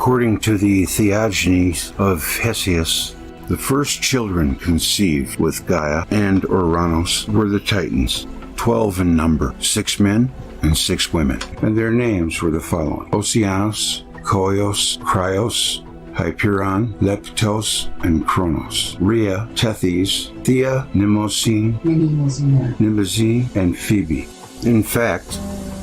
According to the Theogony of Hesiod, the first children conceived with Gaia and Uranus were the Titans, 12 in number, 6 men and 6 women, and their names were the following: Oceanus, Koios, Cryos, Hyperon, Leptos, and Kronos, Rhea, Tethys, Thea, Mnemosyne, Mnemosyne, and Phoebe. In fact,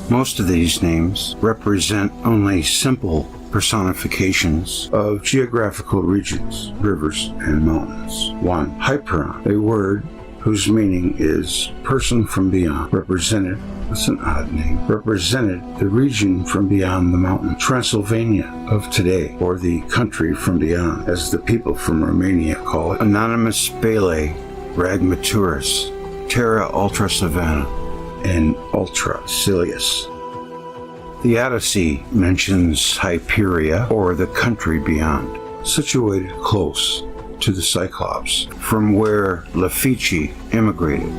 most of these names represent only simple personifications of geographical regions, rivers, and mountains. 1. Hyperon, a word whose meaning is person from beyond, represented, that's an odd name, represented the region from beyond the mountain, Transylvania of today, or the country from beyond, as the people from Romania call it. Anonymous Bele, Ragmaturus, Terra Ultra Savannah, and Ultra Silius. The Odyssey mentions Hyperia, or the country beyond, situated close to the Cyclops, from where Lafici immigrated.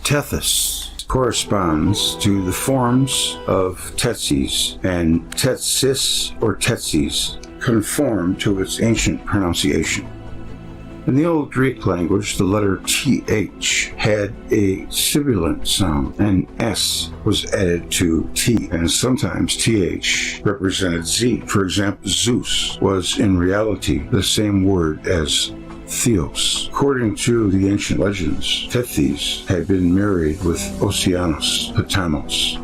Tethys corresponds to the forms of Tetsis, and Tetsis or Tetsis conform to its ancient pronunciation. In the Old Greek language, the letter TH had a sibilant sound, and S was added to T, and sometimes TH represented Z. For example, Zeus was in reality the same word as Theos. According to the ancient legends, Tethys had been married with Oceanus Potamos,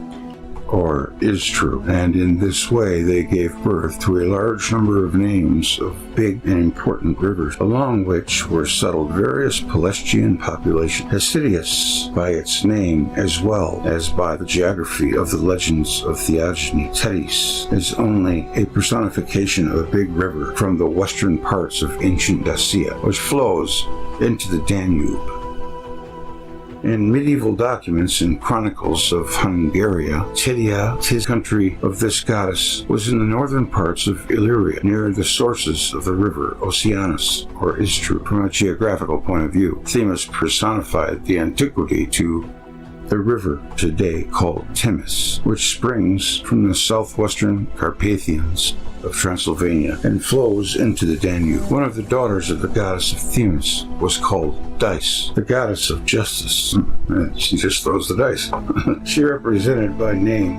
or is true, and in this way they gave birth to a large number of names of big and important rivers, along which were settled various Pelasgian populations. Hesiod, by its name as well as by the geography of the legends of Theogony, Tethys is only a personification of a big river from the western parts of ancient Dacia, which flows into the Danube. In medieval documents and chronicles of Hungaria, Titia, the country of this goddess, was in the northern parts of Illyria, near the sources of the river Oceanus, or Istru. From a geographical point of view, Themis personified the antiquity to the river today called Timis, which springs from the southwestern Carpathians of Transylvania and flows into the Danube. One of the daughters of the goddess of Themis was called Dice, the goddess of justice. She just throws the dice. She represented by name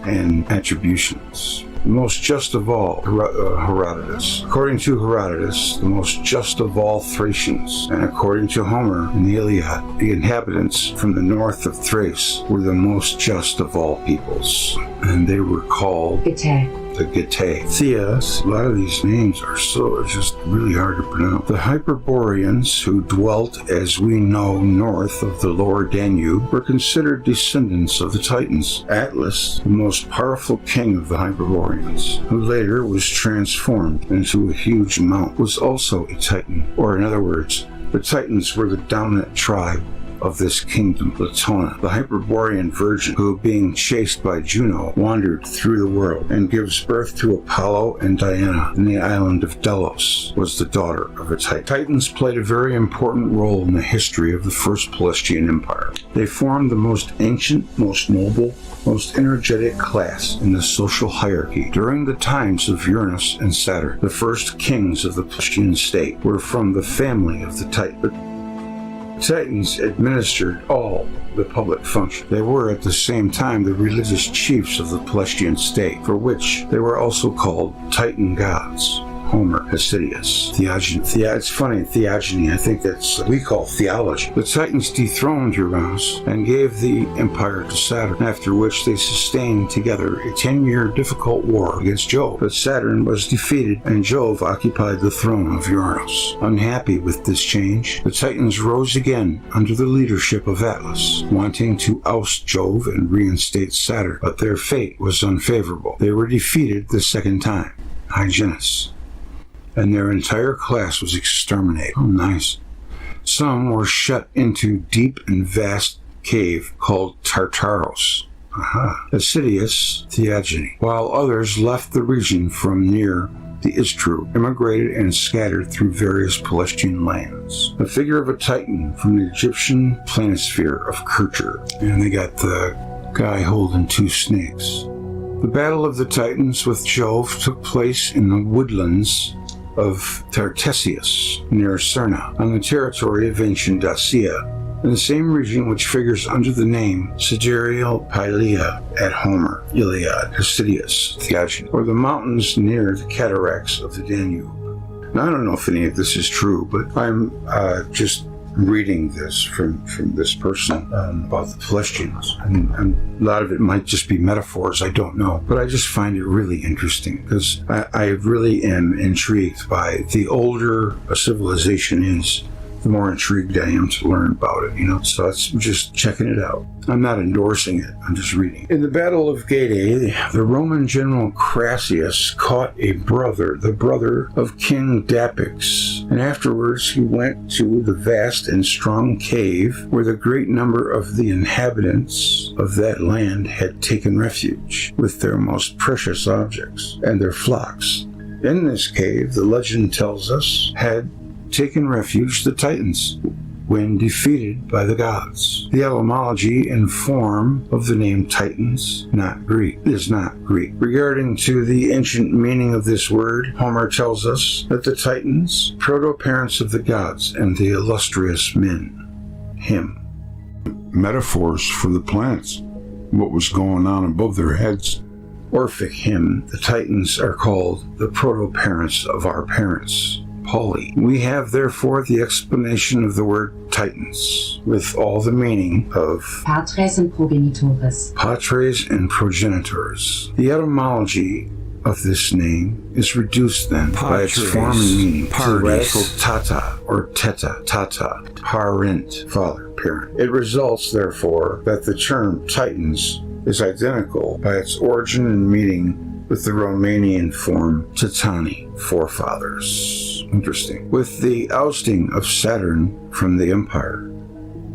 and attributions. The most just of all, Herodotus. According to Herodotus, the most just of all Thracians, and according to Homer in the Iliad, the inhabitants from the north of Thrace were the most just of all peoples, and they were called the Getae. Theas, a lot of these names are just really hard to pronounce. The Hyperboreans, who dwelt, as we know, north of the lower Danube, were considered descendants of the Titans. Atlas, the most powerful king of the Hyperboreans, who later was transformed into a huge mount, was also a Titan, or in other words, the Titans were the dominant tribe of this kingdom. Latona, the Hyperborean virgin, who, being chased by Juno, wandered through the world and gives birth to Apollo and Diana in the island of Delos, was the daughter of a Titan. Titans played a very important role in the history of the First Pelasgian Empire. They formed the most ancient, most noble, most energetic class in the social hierarchy. During the times of Uranus and Saturn, the first kings of the Pelasgian state were from the family of the Titans. The Titans administered all the public functions. They were at the same time the religious chiefs of the Pelasgian state, for which they were also called Titan gods. Homer, Hesiod, Theogony. It's funny, Theogony, I think that's what we call theology. The Titans dethroned Uranus and gave the empire to Saturn, after which they sustained together a 10-year difficult war against Jove. But Saturn was defeated and Jove occupied the throne of Uranus. Unhappy with this change, the Titans rose again under the leadership of Atlas, wanting to oust Jove and reinstate Saturn, but their fate was unfavorable. They were defeated the second time, Hyginus, and their entire class was exterminated. Oh, nice. Some were shut into deep and vast cave called Tartaros. Hesiod, Theogony, while others left the region from near the Istru, immigrated and scattered through various Pelasgian lands. The figure of a Titan from the Egyptian planisphere of Kircher, and they got the guy holding 2 snakes. The Battle of the Titans with Jove took place in the woodlands of Tartessius, near Cerna, on the territory of ancient Dacia, in the same region which figures under the name Sidereal Pylea at Homer, Iliad, Hesidius, Theogony, or the mountains near the cataracts of the Danube. Now, I don't know if any of this is true, but I'm just reading this from this person about the Pelasgians, and a lot of it might just be metaphors, I don't know, but I just find it really interesting because I really am intrigued by the older a civilization is, the more intrigued I am to learn about it, so it's just checking it out. I'm not endorsing it, I'm just reading. In the Battle of Gade, the Roman general Crassus caught the brother of King Dapix, and afterwards he went to the vast and strong cave where the great number of the inhabitants of that land had taken refuge with their most precious objects and their flocks. In this cave, the legend tells us, had taken refuge the Titans when defeated by the gods. The etymology and form of the name Titans is not Greek. Regarding to the ancient meaning of this word, Homer tells us that the Titans, proto-parents of the gods and the illustrious men, him. Metaphors for the planets, what was going on above their heads. Orphic hymn, the Titans are called the proto-parents of our parents. Pauli. We have therefore the explanation of the word Titans, with all the meaning of patres and progenitores. Patres and progenitors. The etymology of this name is reduced then by its form and meaning to the radical tata or tata, parent, father, parent. It results therefore that the term Titans is identical by its origin and meaning with the Romanian form Titani, forefathers. Interesting. With the ousting of Saturn from the empire,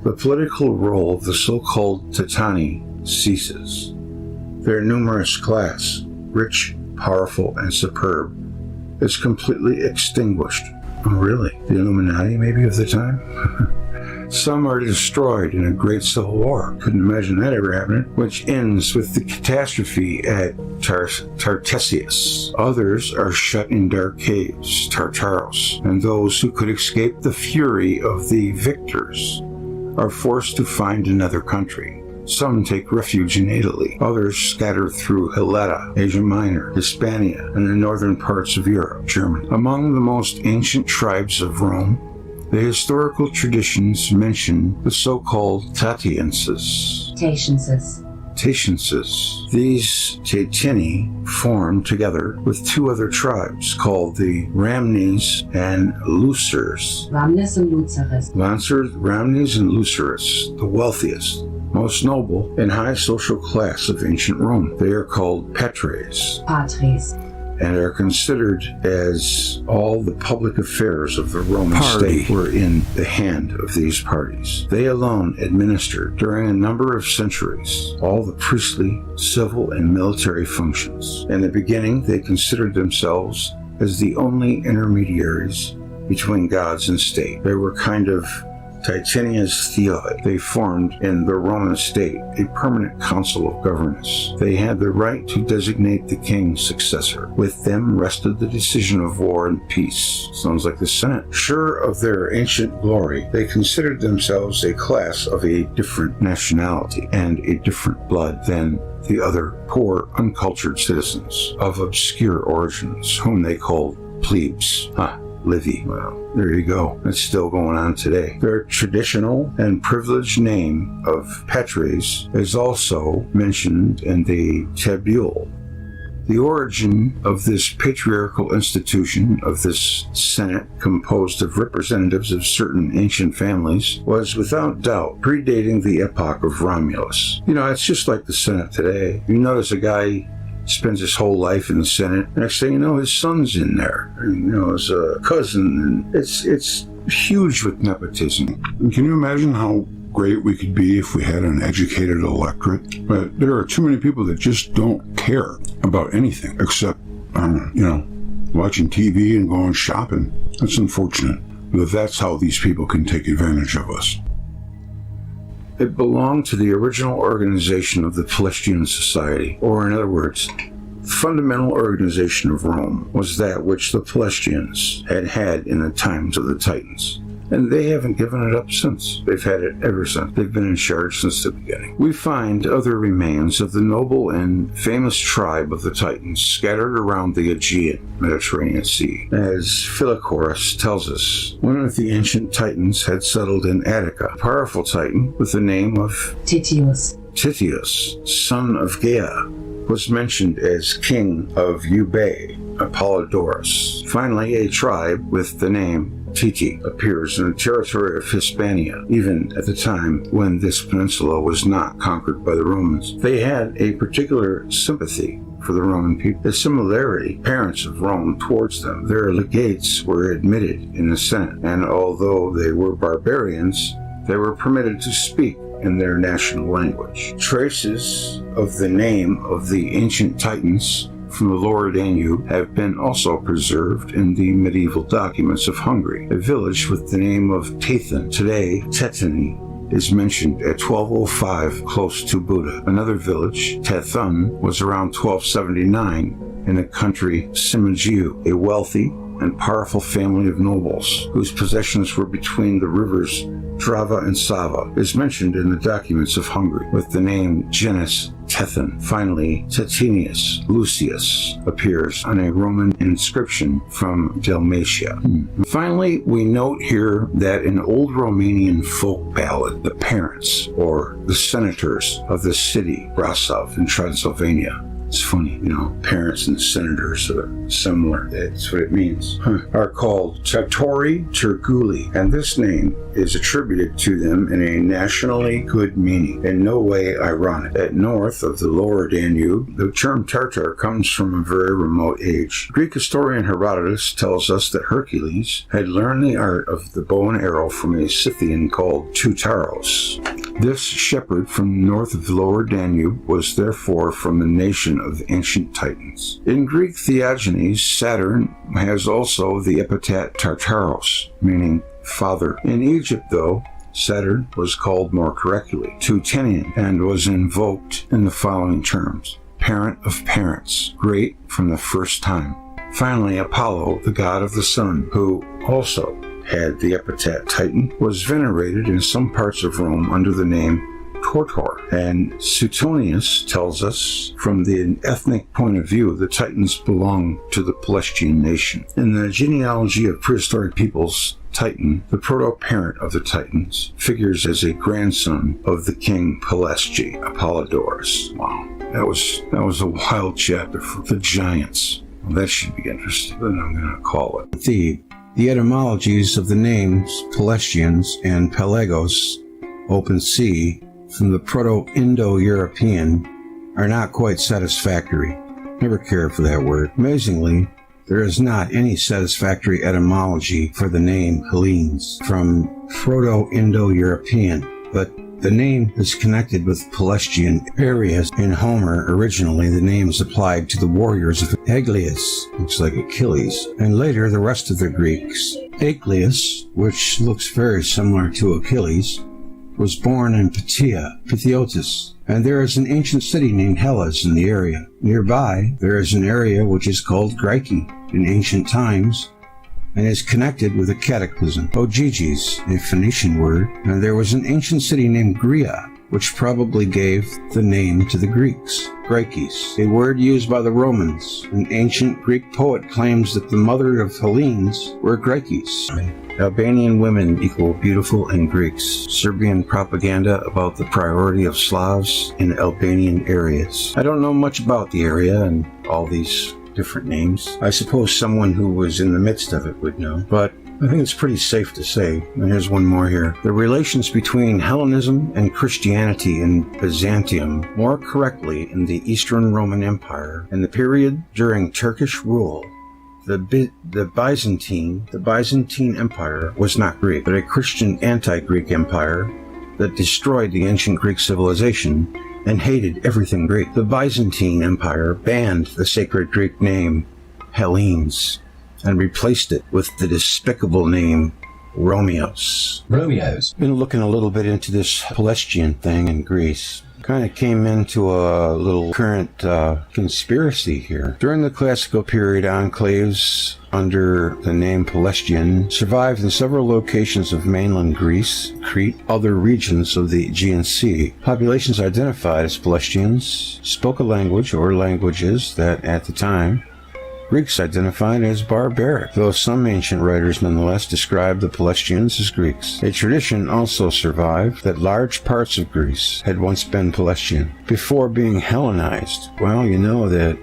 the political role of the so-called Titani ceases. Their numerous class, rich, powerful, and superb, is completely extinguished. Oh, really? The Illuminati, maybe, of the time? Some are destroyed in a great civil war. Couldn't imagine that ever happening. Which ends with the catastrophe at Tartessius. Others are shut in dark caves, Tartaros, and those who could escape the fury of the victors are forced to find another country. Some take refuge in Italy. Others scatter through Helena, Asia Minor, Hispania, and the northern parts of Europe, Germany. Among the most ancient tribes of Rome, the historical traditions mention the so-called Tatienses. These Tatini formed together with two other tribes called the Ramnes and Lucers. Ramnes and Lucerus, the wealthiest, most noble, and high social class of ancient Rome. They are called Patres. And are considered as all the public affairs of the Roman state were in the hand of these parties. They alone administered, during a number of centuries, all the priestly, civil, and military functions. In the beginning, they considered themselves as the only intermediaries between gods and state. They were kind of Titania's theoi. They formed in the Roman state a permanent council of governance. They had the right to designate the king's successor. With them rested the decision of war and peace. Sounds like the Senate. Sure of their ancient glory, they considered themselves a class of a different nationality and a different blood than the other poor, uncultured citizens of obscure origins, whom they called plebes. Livy. Well, there you go. It's still going on today. Their traditional and privileged name of Patres is also mentioned in the tabule. The origin of this patriarchal institution, of this Senate composed of representatives of certain ancient families, was without doubt predating the epoch of Romulus. It's just like the Senate today. You notice a guy spends his whole life in the Senate. Next thing you know, his son's in there. His cousin. And it's huge with nepotism. And can you imagine how great we could be if we had an educated electorate? But there are too many people that just don't care about anything except, watching TV and going shopping. That's unfortunate. But that's how these people can take advantage of us. It belonged to the original organization of the Pelasgian society, or in other words, the fundamental organization of Rome was that which the Pelasgians had had in the times of the Titans. And they haven't given it up since. They've had it ever since. They've been in charge since the beginning. We find other remains of the noble and famous tribe of the Titans scattered around the Aegean Mediterranean Sea. As Philochorus tells us, one of the ancient Titans had settled in Attica, a powerful Titan with the name of Titius. Titius, son of Gaia, was mentioned as king of Euboea, Apollodorus. Finally, a tribe with the name Titi appears in the territory of Hispania, even at the time when this peninsula was not conquered by the Romans. They had a particular sympathy for the Roman people, a similarity parents of Rome towards them. Their legates were admitted in the Senate, and although they were barbarians, they were permitted to speak in their national language. Traces of the name of the ancient Titans from the lower Danube have been also preserved in the medieval documents of Hungary. A village with the name of Tathan, today Tetani, is mentioned at 1205 close to Buda. Another village, Tethun, was around 1279 in the country Simagiu, a wealthy and powerful family of nobles whose possessions were between the rivers Drava and Sava, is mentioned in the documents of Hungary with the name Genus Tethan. Finally, Tetinius Lucius appears on a Roman inscription from Dalmatia. Finally, we note here that in old Romanian folk ballad, the parents or the senators of the city Brasov in Transylvania, it's funny, parents and senators are similar. That's what it means. Are called Tatori Turguli, and this name is attributed to them in a nationally good meaning, in no way ironic. At north of the lower Danube, the term Tartar comes from a very remote age. Greek historian Herodotus tells us that Hercules had learned the art of the bow and arrow from a Scythian called Teutaros. This shepherd from north of the lower Danube was therefore from the nation of ancient Titans. In Greek theogonies, Saturn has also the epithet Tartaros, meaning father. In Egypt, though, Saturn was called more correctly Teutonian and was invoked in the following terms: parent of parents, great from the first time. Finally, Apollo, the god of the sun, who also had the epithet Titan, was venerated in some parts of Rome under the name Tortor. And Suetonius tells us, from the ethnic point of view, the Titans belong to the Pelasgian nation. In the genealogy of prehistoric peoples, Titan, the proto-parent of the Titans, figures as a grandson of the king Pelasgi, Apollodorus. Wow, that was a wild chapter for the giants. Well, that should be interesting. Then I'm going to call it the etymologies of the names Pelasgians and Pelagos, open sea, from the Proto-Indo-European, are not quite satisfactory. Never cared for that word. Amazingly, there is not any satisfactory etymology for the name Hellenes from Proto-Indo-European, but the name is connected with Pelasgian areas. In Homer, originally the name is applied to the warriors of Aegius, looks like Achilles, and later the rest of the Greeks. Aegius, which looks very similar to Achilles, was born in Pythiotis, and there is an ancient city named Hellas in the area. Nearby, there is an area which is called Graiki in ancient times, and is connected with a cataclysm. Ogyges, a Phoenician word, and there was an ancient city named Gria, which probably gave the name to the Greeks. Graikes, a word used by the Romans. An ancient Greek poet claims that the mother of Hellenes were Graikes. Albanian women equal beautiful in Greeks. Serbian propaganda about the priority of Slavs in Albanian areas. I don't know much about the area and all these different names. I suppose someone who was in the midst of it would know, but I think it's pretty safe to say, and here's one more here, the relations between Hellenism and Christianity in Byzantium, more correctly in the Eastern Roman Empire, in the period during Turkish rule. The Byzantine Empire was not Greek, but a Christian anti-Greek empire that destroyed the ancient Greek civilization and hated everything Greek. The Byzantine Empire banned the sacred Greek name Hellenes and replaced it with the despicable name Romeos. Romeos. Been looking a little bit into this Pelasgian thing in Greece. Kind of came into a little current conspiracy here. During the classical period, enclaves under the name Pelasgian survived in several locations of mainland Greece, Crete, other regions of the Aegean Sea. Populations identified as Pelasgians spoke a language or languages that, at the time, Greeks identified as barbaric, though some ancient writers nonetheless described the Pelasgians as Greeks. A tradition also survived that large parts of Greece had once been Pelasgian before being Hellenized. Well, you know that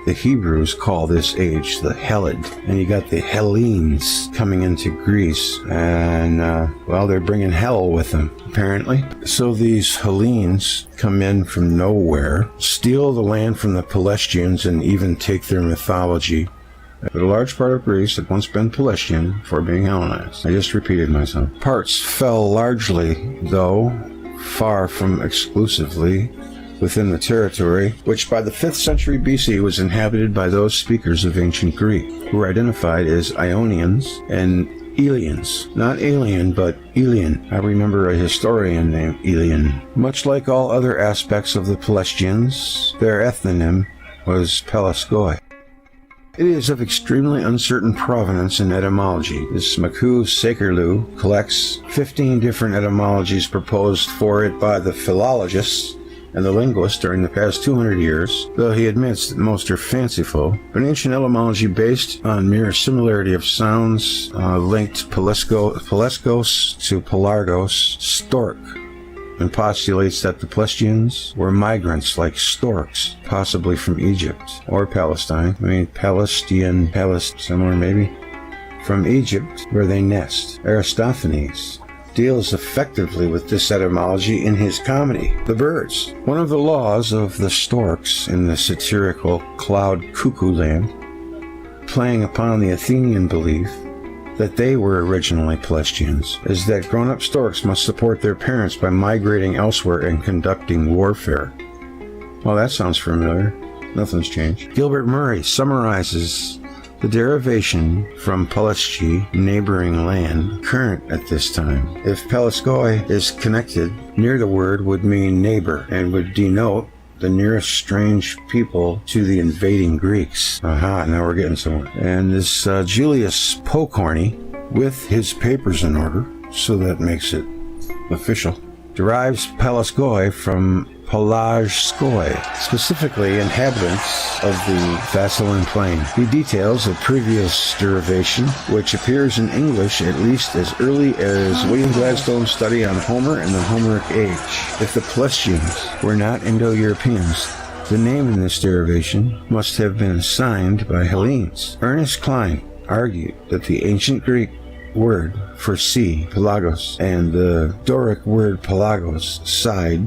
the Hebrews call this age the Helid, and you got the Hellenes coming into Greece, and well, they're bringing hell with them, apparently. So these Hellenes come in from nowhere, steal the land from the Pelasgians, and even take their mythology. But a large part of Greece had once been Pelasgian before being Hellenized. I just repeated myself. Parts fell largely, though far from exclusively, within the territory, which by the 5th century BC was inhabited by those speakers of ancient Greek, who were identified as Ionians and Elians. Not alien, but Elian. I remember a historian named Elian. Much like all other aspects of the Pelasgians, their ethnonym was Pelasgoi. It is of extremely uncertain provenance in etymology. This Maku Sakerlu collects 15 different etymologies proposed for it by the philologists and the linguists during the past 200 years, though he admits that most are fanciful. An ancient etymology based on mere similarity of sounds linked Pelesgos to Pelargos, stork, and postulates that the Pelasgians were migrants like storks, possibly from Egypt or Palestine. Somewhere maybe. From Egypt, where they nest. Aristophanes deals effectively with this etymology in his comedy, The Birds. One of the laws of the storks in the satirical Cloud Cuckoo Land, playing upon the Athenian belief that they were originally Pelasgians, is that grown-up storks must support their parents by migrating elsewhere and conducting warfare. Well, that sounds familiar. Nothing's changed. Gilbert Murray summarizes the derivation from Pelasgi, neighboring land, current at this time. If Pelasgoi is connected, near the word would mean neighbor and would denote the nearest strange people to the invading Greeks. Aha, now we're getting somewhere. And this Julius Pokorny, with his papers in order, so that makes it official, derives Pelasgoi from Pelasgoi, specifically inhabitants of the Thessalian plain. He details a previous derivation, which appears in English at least as early as William Gladstone's study on Homer and the Homeric Age. If the Pelasgians were not Indo-Europeans, the name in this derivation must have been assigned by Hellenes. Ernest Klein argued that the ancient Greek word for sea, pelagos, and the Doric word pelagos, side,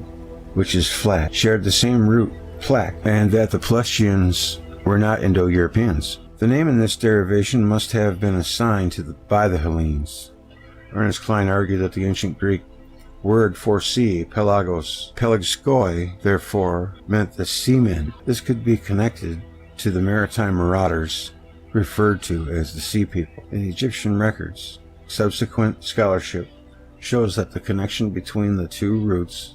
which is flat, shared the same root, plaque, and that the Pelasgians were not Indo-Europeans. The name in this derivation must have been assigned by the Hellenes. Ernest Klein argued that the ancient Greek word for sea, pelagos, pelagskoi, therefore, meant the seamen. This could be connected to the maritime marauders referred to as the sea people. In Egyptian records, subsequent scholarship shows that the connection between the two roots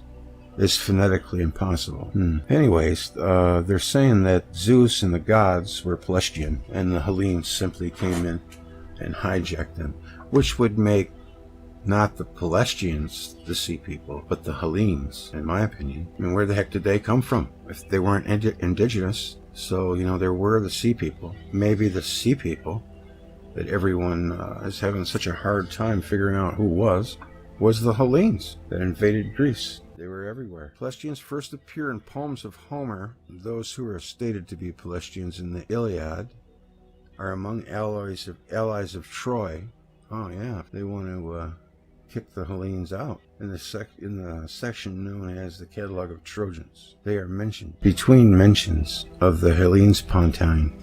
is phonetically impossible. Anyways, they're saying that Zeus and the gods were Pelasgian, and the Hellenes simply came in and hijacked them, which would make not the Pelasgians the sea people, but the Hellenes, in my opinion. I mean, where the heck did they come from if they weren't indigenous? So, there were the sea people. Maybe the sea people that everyone is having such a hard time figuring out who was the Hellenes that invaded Greece. They were everywhere. Pelasgians first appear in poems of Homer. Those who are stated to be Pelasgians in the Iliad are among allies of Troy. Oh yeah, they want to kick the Hellenes out. In the section known as the Catalog of Trojans, they are mentioned between mentions of the Hellespontine,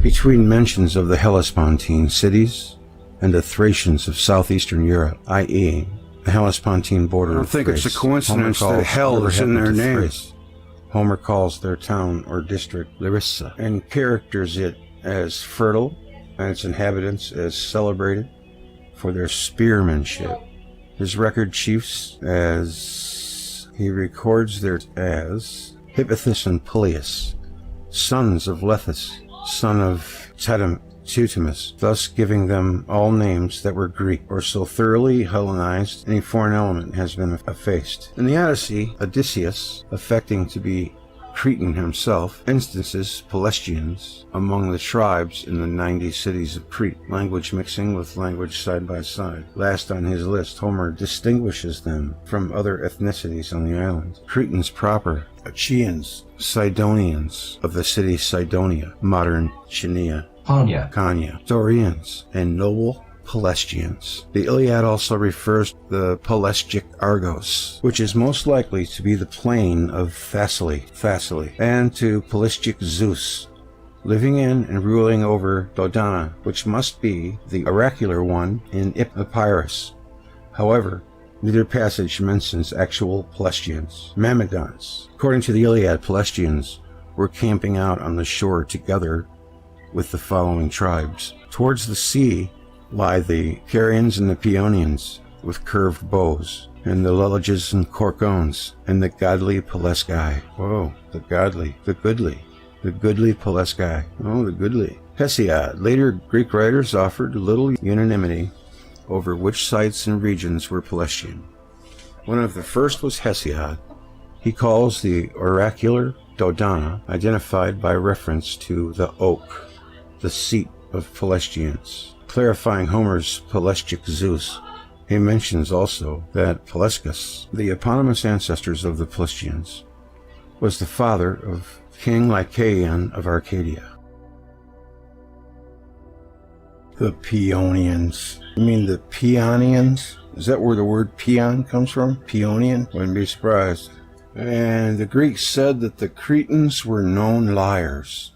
between mentions of the Hellespontine cities and the Thracians of southeastern Europe, i.e., the Hellespontine border. I don't think it's a coincidence that hell is in their name. Homer calls their town or district Larissa and characters it as fertile and its inhabitants as celebrated, for their spearmanship. His record chiefs, as he records there as Hippothus and Peleus, sons of Lethus, son of Teutamus, thus giving them all names that were Greek, or so thoroughly Hellenized any foreign element has been effaced. In the Odyssey, Odysseus, affecting to be Cretan himself, instances Pelasgians among the tribes in the 90 cities of Crete, language mixing with language side by side. Last on his list, Homer distinguishes them from other ethnicities on the island. Cretans proper, Achaeans, Sidonians of the city Sidonia, modern Chania, Kanya, Dorians, and noble Pelasgians. The Iliad also refers to the Pelasgic Argos, which is most likely to be the plain of Thessaly, and to Pelasgic Zeus, living in and ruling over Dodona, which must be the oracular one in Epirus. However, neither passage mentions actual Pelasgians. Myrmidons. According to the Iliad, Pelasgians were camping out on the shore together with the following tribes. Towards the sea lie the Carians and the Paeonians with curved bows, and the Leleges and Corcones, and the godly Pelasgi. Oh, the goodly Pelasgi. Oh, the goodly. Hesiod. Later Greek writers offered little unanimity over which sites and regions were Pelasgian. One of the first was Hesiod. He calls the oracular Dodona, identified by reference to the oak, the seat of Pelasgians. Clarifying Homer's Pelasgic Zeus, he mentions also that Pelasgus, the eponymous ancestors of the Pelasgians, was the father of King Lycaon of Arcadia. The Paeonians. You mean the Paeonians? Is that where the word peon comes from? Paeonian? Wouldn't be surprised. And the Greeks said that the Cretans were known liars.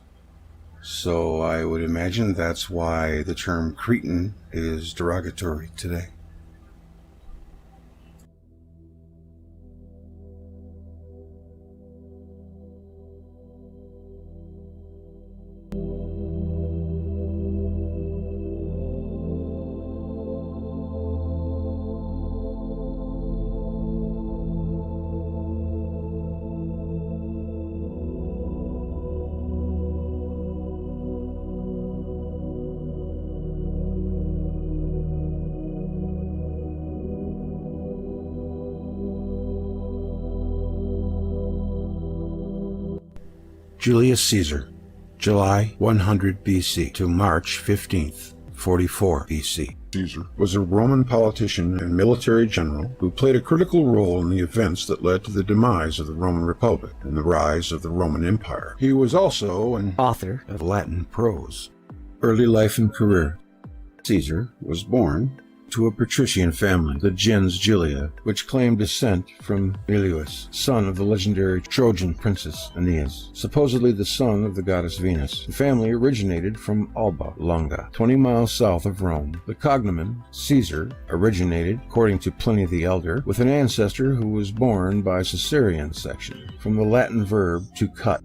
So I would imagine that's why the term Cretan is derogatory today. Julius Caesar, July 100 BC to March 15th, 44 BC. Caesar was a Roman politician and military general who played a critical role in the events that led to the demise of the Roman Republic and the rise of the Roman Empire. He was also an author of Latin prose. Early life and career. Caesar was born to a patrician family, the gens Julia, which claimed descent from Neleus, son of the legendary Trojan princess Aeneas, supposedly the son of the goddess Venus. The family originated from Alba Longa, 20 miles south of Rome. The cognomen Caesar originated, according to Pliny the Elder, with an ancestor who was born by Caesarean section, from the Latin verb to cut.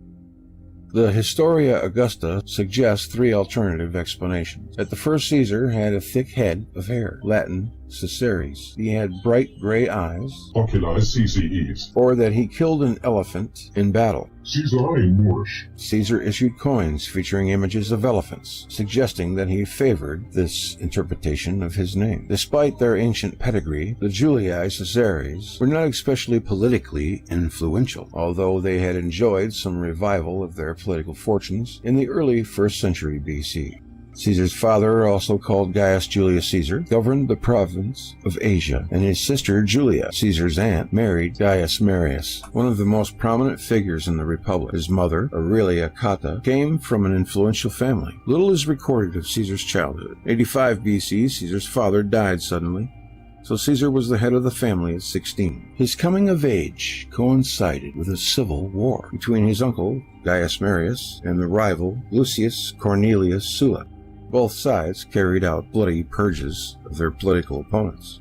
The Historia Augusta suggests three alternative explanations. That the first Caesar had a thick head of hair, Latin Caesares. He had bright gray eyes, Oculi CCEs. Or that he killed an elephant in battle. Caesare Moorish. Caesar issued coins featuring images of elephants, suggesting that he favored this interpretation of his name. Despite their ancient pedigree, the Julii Caesares were not especially politically influential, although they had enjoyed some revival of their political fortunes in the early 1st century BC. Caesar's father, also called Gaius Julius Caesar, governed the province of Asia, and his sister Julia, Caesar's aunt, married Gaius Marius, one of the most prominent figures in the Republic. His mother, Aurelia Cotta, came from an influential family. Little is recorded of Caesar's childhood. 85 BC, Caesar's father died suddenly, so Caesar was the head of the family at 16. His coming of age coincided with a civil war between his uncle, Gaius Marius, and the rival, Lucius Cornelius Sulla. Both sides carried out bloody purges of their political opponents.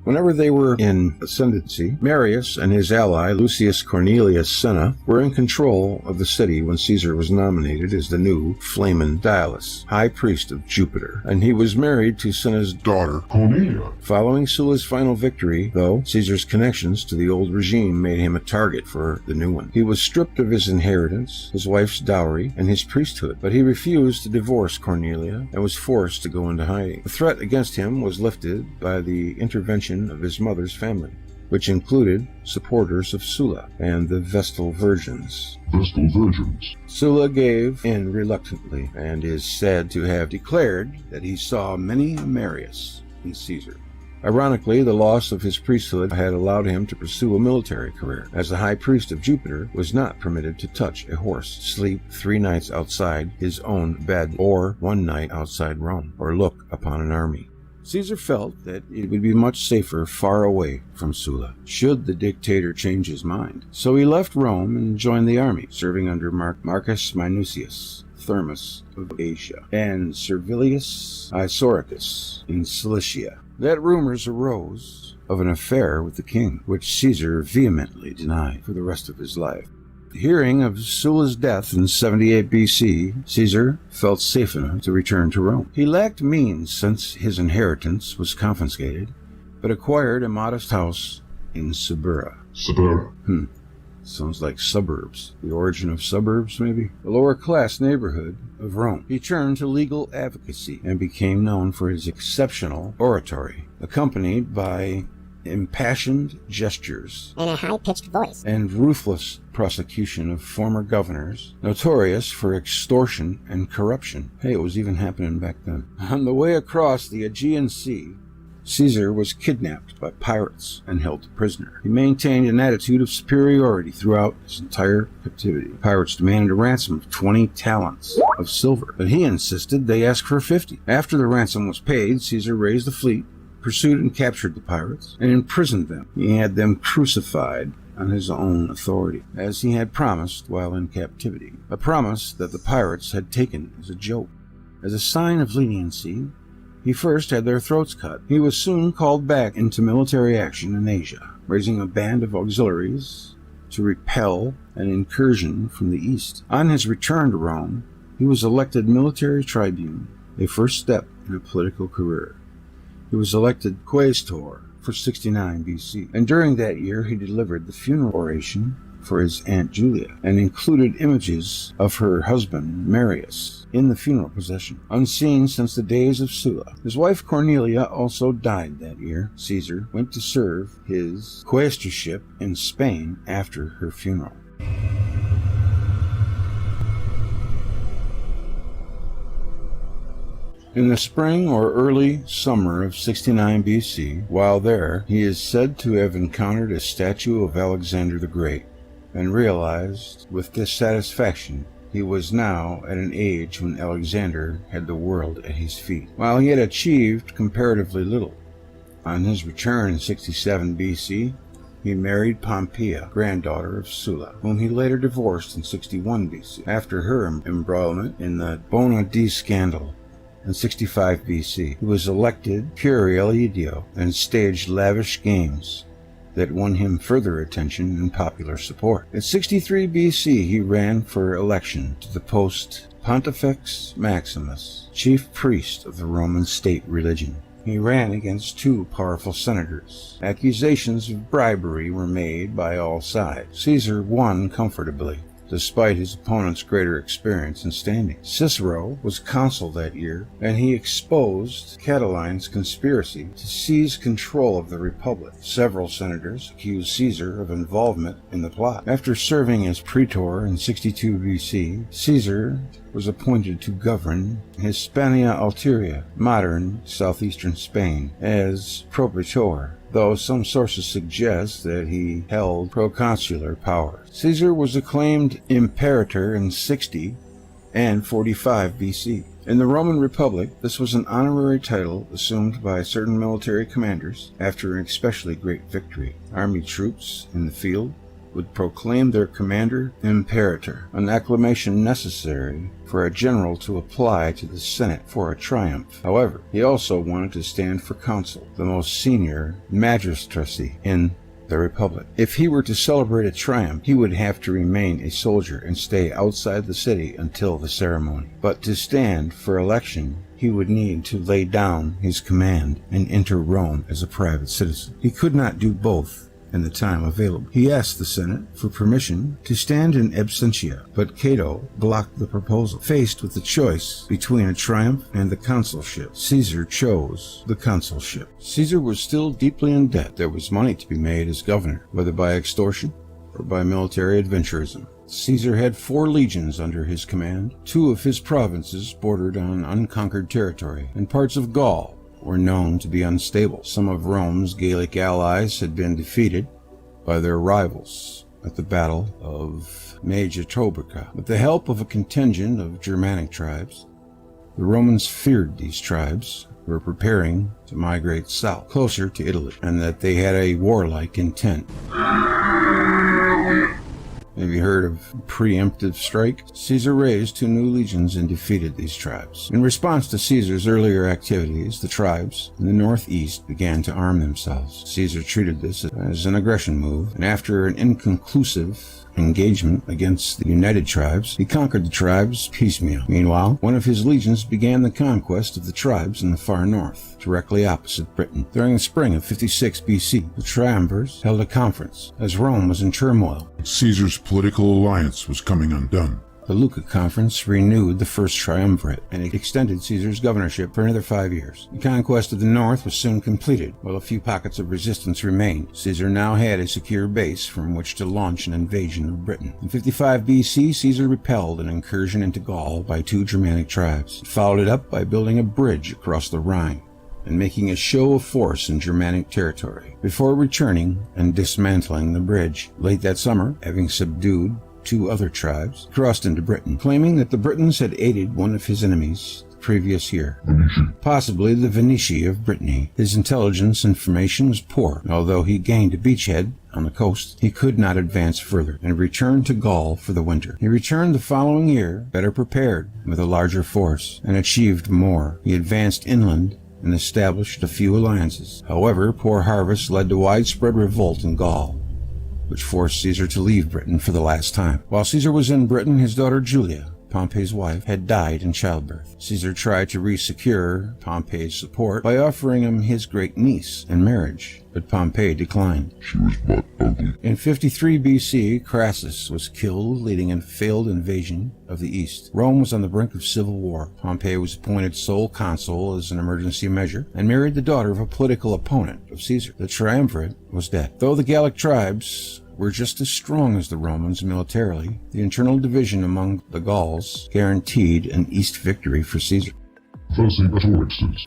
Whenever they were in ascendancy, Marius and his ally Lucius Cornelius Cinna were in control of the city when Caesar was nominated as the new Flamen Dialis, high priest of Jupiter, and he was married to Cinna's daughter, Cornelia. Following Sulla's final victory, though, Caesar's connections to the old regime made him a target for the new one. He was stripped of his inheritance, his wife's dowry, and his priesthood, but he refused to divorce Cornelia and was forced to go into hiding. The threat against him was lifted by the intervention of his mother's family, which included supporters of Sulla and the Vestal Virgins. Vestal Virgins. Sulla gave in reluctantly and is said to have declared that he saw many a Marius in Caesar. Ironically, the loss of his priesthood had allowed him to pursue a military career, as the high priest of Jupiter was not permitted to touch a horse, sleep 3 nights outside his own bed, or 1 night outside Rome, or look upon an army. Caesar felt that it would be much safer far away from Sulla, should the dictator change his mind. So he left Rome and joined the army, serving under Marcus Minucius Thermus of Asia and Servilius Isauricus in Cilicia. That rumors arose of an affair with the king, which Caesar vehemently denied for the rest of his life. Hearing of Sulla's death in 78 BC, Caesar felt safe enough to return to Rome. He lacked means since his inheritance was confiscated, but acquired a modest house in Subura. Subura. Sounds like suburbs. The origin of suburbs, maybe? The lower-class neighborhood of Rome. He turned to legal advocacy and became known for his exceptional oratory, accompanied by impassioned gestures and a high-pitched voice and ruthless prosecution of former governors, notorious for extortion and corruption. Hey, it was even happening back then. On the way across the Aegean Sea, Caesar was kidnapped by pirates and held prisoner. He maintained an attitude of superiority throughout his entire captivity. Pirates demanded a ransom of 20 talents of silver, but he insisted they ask for 50. After the ransom was paid, Caesar raised a fleet, pursued and captured the pirates, and imprisoned them. He had them crucified on his own authority, as he had promised while in captivity, a promise that the pirates had taken as a joke. As a sign of leniency, he first had their throats cut. He was soon called back into military action in Asia, raising a band of auxiliaries to repel an incursion from the east. On his return to Rome, he was elected military tribune, a first step in a political career. He was elected quaestor for 69 BC, and during that year he delivered the funeral oration for his Aunt Julia, and included images of her husband Marius in the funeral procession, unseen since the days of Sulla. His wife Cornelia also died that year. Caesar went to serve his quaestorship in Spain after her funeral. In the spring or early summer of 69 BC, while there, he is said to have encountered a statue of Alexander the Great, and realized with dissatisfaction he was now at an age when Alexander had the world at his feet, while he had achieved comparatively little. On his return in 67 BC, he married Pompeia, granddaughter of Sulla, whom he later divorced in 61 BC, after her embroilment in the Bona Dea scandal. In 65 BC, he was elected Curia Legio and staged lavish games that won him further attention and popular support. In 63 BC, he ran for election to the post Pontifex Maximus, chief priest of the Roman state religion. He ran against 2 powerful senators. Accusations of bribery were made by all sides. Caesar won comfortably, despite his opponent's greater experience and standing. Cicero was consul that year, and he exposed Catiline's conspiracy to seize control of the Republic. Several senators accused Caesar of involvement in the plot. After serving as praetor in 62 BC, Caesar was appointed to govern Hispania Ulteria, modern southeastern Spain, as propraetor, though some sources suggest that he held proconsular powers. Caesar was acclaimed imperator in 60 and 45 BC. In the Roman Republic, this was an honorary title assumed by certain military commanders after an especially great victory. Army troops in the field would proclaim their commander imperator, an acclamation necessary for a general to apply to the Senate for a triumph. However, he also wanted to stand for consul, the most senior magistracy in the Republic. If he were to celebrate a triumph, he would have to remain a soldier and stay outside the city until the ceremony. But to stand for election, he would need to lay down his command and enter Rome as a private citizen. He could not do both in the time available. He asked the Senate for permission to stand in absentia, but Cato blocked the proposal. Faced with the choice between a triumph and the consulship, Caesar chose the consulship. Caesar was still deeply in debt. There was money to be made as governor, whether by extortion or by military adventurism. Caesar had 4 legions under his command. 2 of his provinces bordered on unconquered territory, and parts of Gaul were known to be unstable. Some of Rome's Gallic allies had been defeated by their rivals at the Battle of Magetobrica. With the help of a contingent of Germanic tribes, the Romans feared these tribes were preparing to migrate south, closer to Italy, and that they had a warlike intent. Have you heard of preemptive strike? Caesar raised 2 new legions and defeated these tribes. In response to Caesar's earlier activities, the tribes in the northeast began to arm themselves. Caesar treated this as an aggression move, and after an inconclusive engagement against the united tribes, he conquered the tribes piecemeal. Meanwhile, one of his legions began the conquest of the tribes in the far north, directly opposite Britain. During the spring of 56 BC, the triumvirs held a conference, as Rome was in turmoil. Caesar's political alliance was coming undone. The Lucca Conference renewed the first triumvirate, and it extended Caesar's governorship for another 5 years. The conquest of the north was soon completed, while a few pockets of resistance remained. Caesar now had a secure base from which to launch an invasion of Britain. In 55 BC, Caesar repelled an incursion into Gaul by 2 Germanic tribes. He followed it up by building a bridge across the Rhine and making a show of force in Germanic territory, before returning and dismantling the bridge. Late that summer, having subdued 2 other tribes, crossed into Britain, claiming that the Britons had aided one of his enemies the previous year, possibly the Veneti of Brittany. His intelligence information was poor. Although he gained a beachhead on the coast, he could not advance further, and returned to Gaul for the winter. He returned the following year, better prepared, with a larger force, and achieved more. He advanced inland and established a few alliances. However, poor harvests led to widespread revolt in Gaul, which forced Caesar to leave Britain for the last time. While Caesar was in Britain, his daughter Julia, Pompey's wife, had died in childbirth. Caesar tried to re-secure Pompey's support by offering him his great niece in marriage, but Pompey declined. She was but ugly. In 53 BC, Crassus was killed, leading a failed invasion of the East. Rome was on the brink of civil war. Pompey was appointed sole consul as an emergency measure and married the daughter of a political opponent of Caesar. The triumvirate was dead. Though the Gallic tribes were just as strong as the Romans militarily, the internal division among the Gauls guaranteed an east victory for Caesar.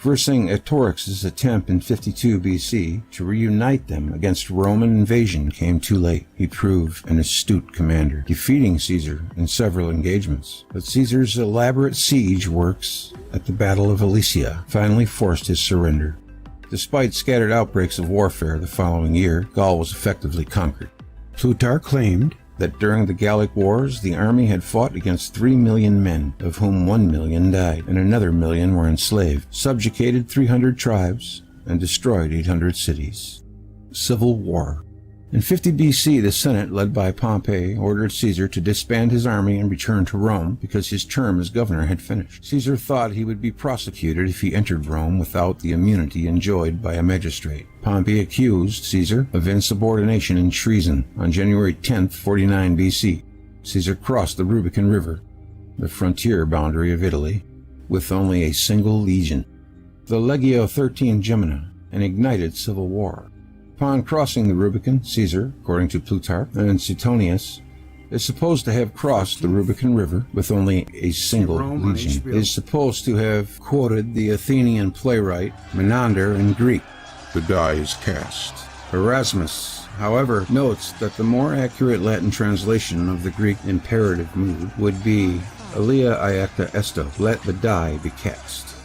Forcing Etorix's attempt in 52 BC to reunite them against Roman invasion came too late. He proved an astute commander, defeating Caesar in several engagements. But Caesar's elaborate siege works at the Battle of Alesia finally forced his surrender. Despite scattered outbreaks of warfare the following year, Gaul was effectively conquered. Plutarch claimed that during the Gallic Wars, the army had fought against 3 million men, of whom 1 million died, and another million were enslaved, subjugated 300 tribes, and destroyed 800 cities. Civil War. In 50 BC, the Senate, led by Pompey, ordered Caesar to disband his army and return to Rome because his term as governor had finished. Caesar thought he would be prosecuted if he entered Rome without the immunity enjoyed by a magistrate. Pompey accused Caesar of insubordination and treason. On January 10, 49 BC, Caesar crossed the Rubicon River, the frontier boundary of Italy, with only a single legion, the Legio 13 Gemina, and ignited civil war. Upon crossing the Rubicon, Caesar, according to Plutarch and Suetonius, is supposed to have crossed the Rubicon River with only a single legion. He is supposed to have quoted the Athenian playwright Menander in Greek. The die is cast. Erasmus, however, notes that the more accurate Latin translation of the Greek imperative mood would be Alia iacta esto, let the die be cast.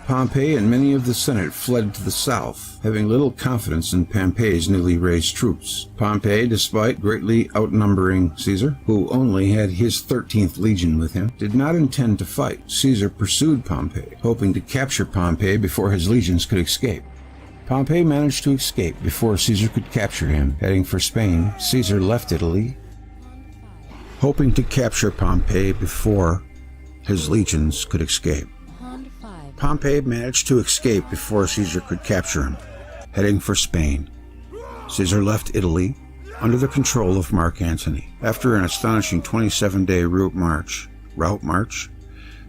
Pompey and many of the Senate fled to the south, having little confidence in Pompey's newly raised troops. Pompey, despite greatly outnumbering Caesar, who only had his 13th legion with him, did not intend to fight. Caesar pursued Pompey, hoping to capture Pompey before his legions could escape. Pompey managed to escape before Caesar could capture him. Heading for Spain, Caesar left Italy, hoping to capture Pompey before his legions could escape. Pompey managed to escape before Caesar could capture him. Heading for Spain, Caesar left Italy under the control of Mark Antony. After an astonishing 27-day route march,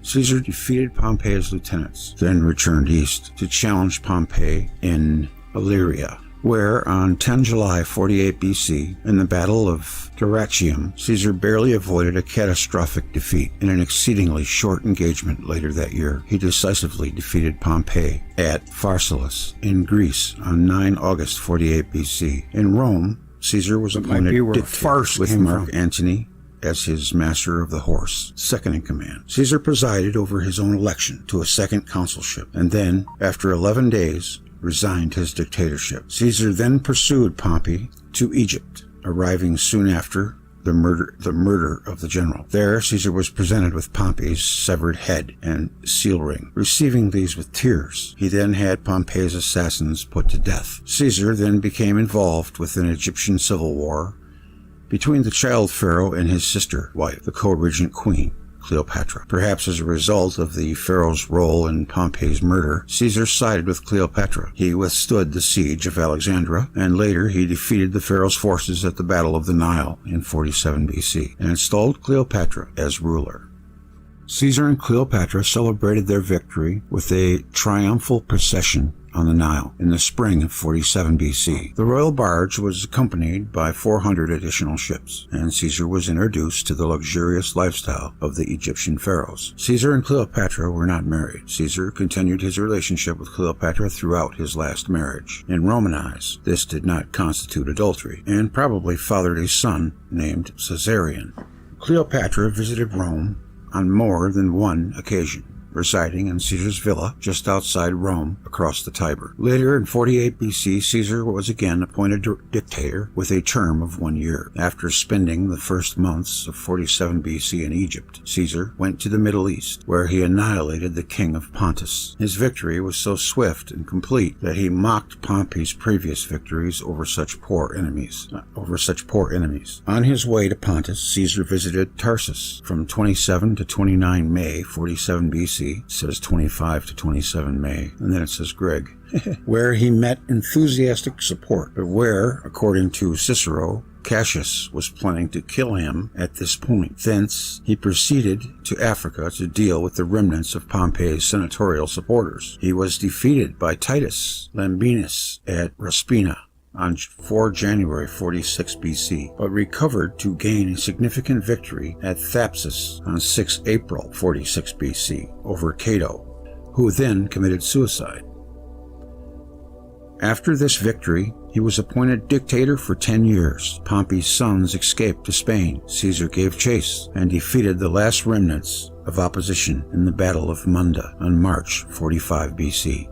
Caesar defeated Pompey's lieutenants, then returned east to challenge Pompey in Illyria, where on 10 July 48 BC, in the Battle of Dyrrhachium, Caesar barely avoided a catastrophic defeat. In an exceedingly short engagement later that year, he decisively defeated Pompey at Pharsalus in Greece on 9 August 48 BC. In Rome, Caesar was appointed dictator with Mark Antony as his master of the horse, second in command. Caesar presided over his own election to a second consulship, and then, after 11 days, resigned his dictatorship. Caesar then pursued Pompey to Egypt, arriving soon after the murder of the general. There, Caesar was presented with Pompey's severed head and seal ring, receiving these with tears. He then had Pompey's assassins put to death. Caesar then became involved with an Egyptian civil war between the child pharaoh and his sister wife, the co-regent queen, Cleopatra. Perhaps as a result of the pharaoh's role in Pompey's murder, Caesar sided with Cleopatra. He withstood the siege of Alexandria, and later he defeated the pharaoh's forces at the Battle of the Nile in 47 BC and installed Cleopatra as ruler. Caesar and Cleopatra celebrated their victory with a triumphal procession on the Nile in the spring of 47 BC. The royal barge was accompanied by 400 additional ships, and Caesar was introduced to the luxurious lifestyle of the Egyptian pharaohs. Caesar and Cleopatra were not married. Caesar continued his relationship with Cleopatra throughout his last marriage. In Roman eyes, this did not constitute adultery, and probably fathered a son named Caesarion. Cleopatra visited Rome on more than one occasion, residing in Caesar's villa just outside Rome across the Tiber. Later in 48 BC, Caesar was again appointed dictator with a term of 1 year. After spending the first months of 47 BC in Egypt, Caesar went to the Middle East, where he annihilated the king of Pontus. His victory was so swift and complete that he mocked Pompey's previous victories over such poor enemies. On his way to Pontus, Caesar visited Tarsus from 27 to 29 May 47 BC. It says 25 to 27 May, and then it says Greg, where he met enthusiastic support, but where, according to Cicero, Cassius was planning to kill him at this point. Thence, he proceeded to Africa to deal with the remnants of Pompey's senatorial supporters. He was defeated by Titus Labienus at Raspina on 4 January 46 BC, but recovered to gain a significant victory at Thapsus on 6 April 46 BC over Cato, who then committed suicide. After this victory, he was appointed dictator for 10 years. Pompey's sons escaped to Spain. Caesar gave chase and defeated the last remnants of opposition in the Battle of Munda on March 45 BC.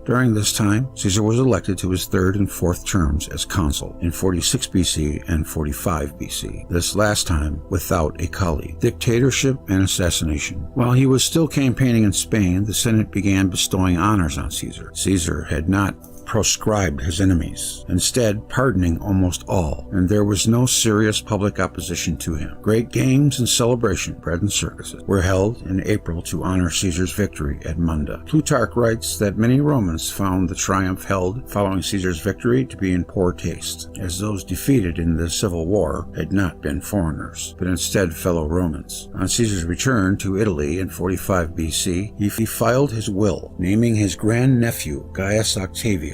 During this time, Caesar was elected to his third and fourth terms as consul in 46 BC and 45 BC, this last time without a colleague. Dictatorship and assassination. While he was still campaigning in Spain, the Senate began bestowing honors on Caesar. Caesar had not proscribed his enemies, instead pardoning almost all, and there was no serious public opposition to him. Great games and celebration, bread and circuses, were held in April to honor Caesar's victory at Munda. Plutarch writes that many Romans found the triumph held following Caesar's victory to be in poor taste, as those defeated in the civil war had not been foreigners, but instead fellow Romans. On Caesar's return to Italy in 45 BC, he filed his will, naming his grandnephew Gaius Octavian,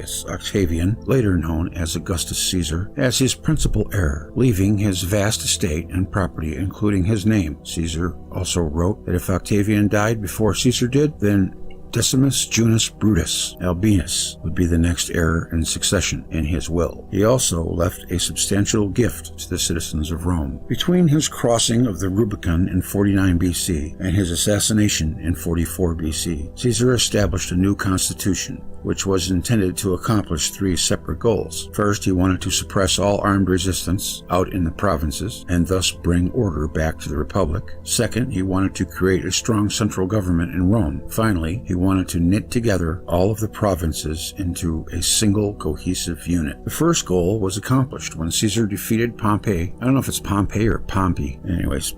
later known as Augustus Caesar, as his principal heir, leaving his vast estate and property, including his name. Caesar also wrote that if Octavian died before Caesar did, then Decimus Junius Brutus Albinus would be the next heir in succession in his will. He also left a substantial gift to the citizens of Rome. Between his crossing of the Rubicon in 49 BC and his assassination in 44 BC, Caesar established a new constitution, which was intended to accomplish three separate goals. First, he wanted to suppress all armed resistance out in the provinces and thus bring order back to the Republic. Second, he wanted to create a strong central government in Rome. Finally, he wanted to knit together all of the provinces into a single cohesive unit. The first goal was accomplished when Caesar defeated Pompey. I don't know if it's Pompey or Pompey. Anyways,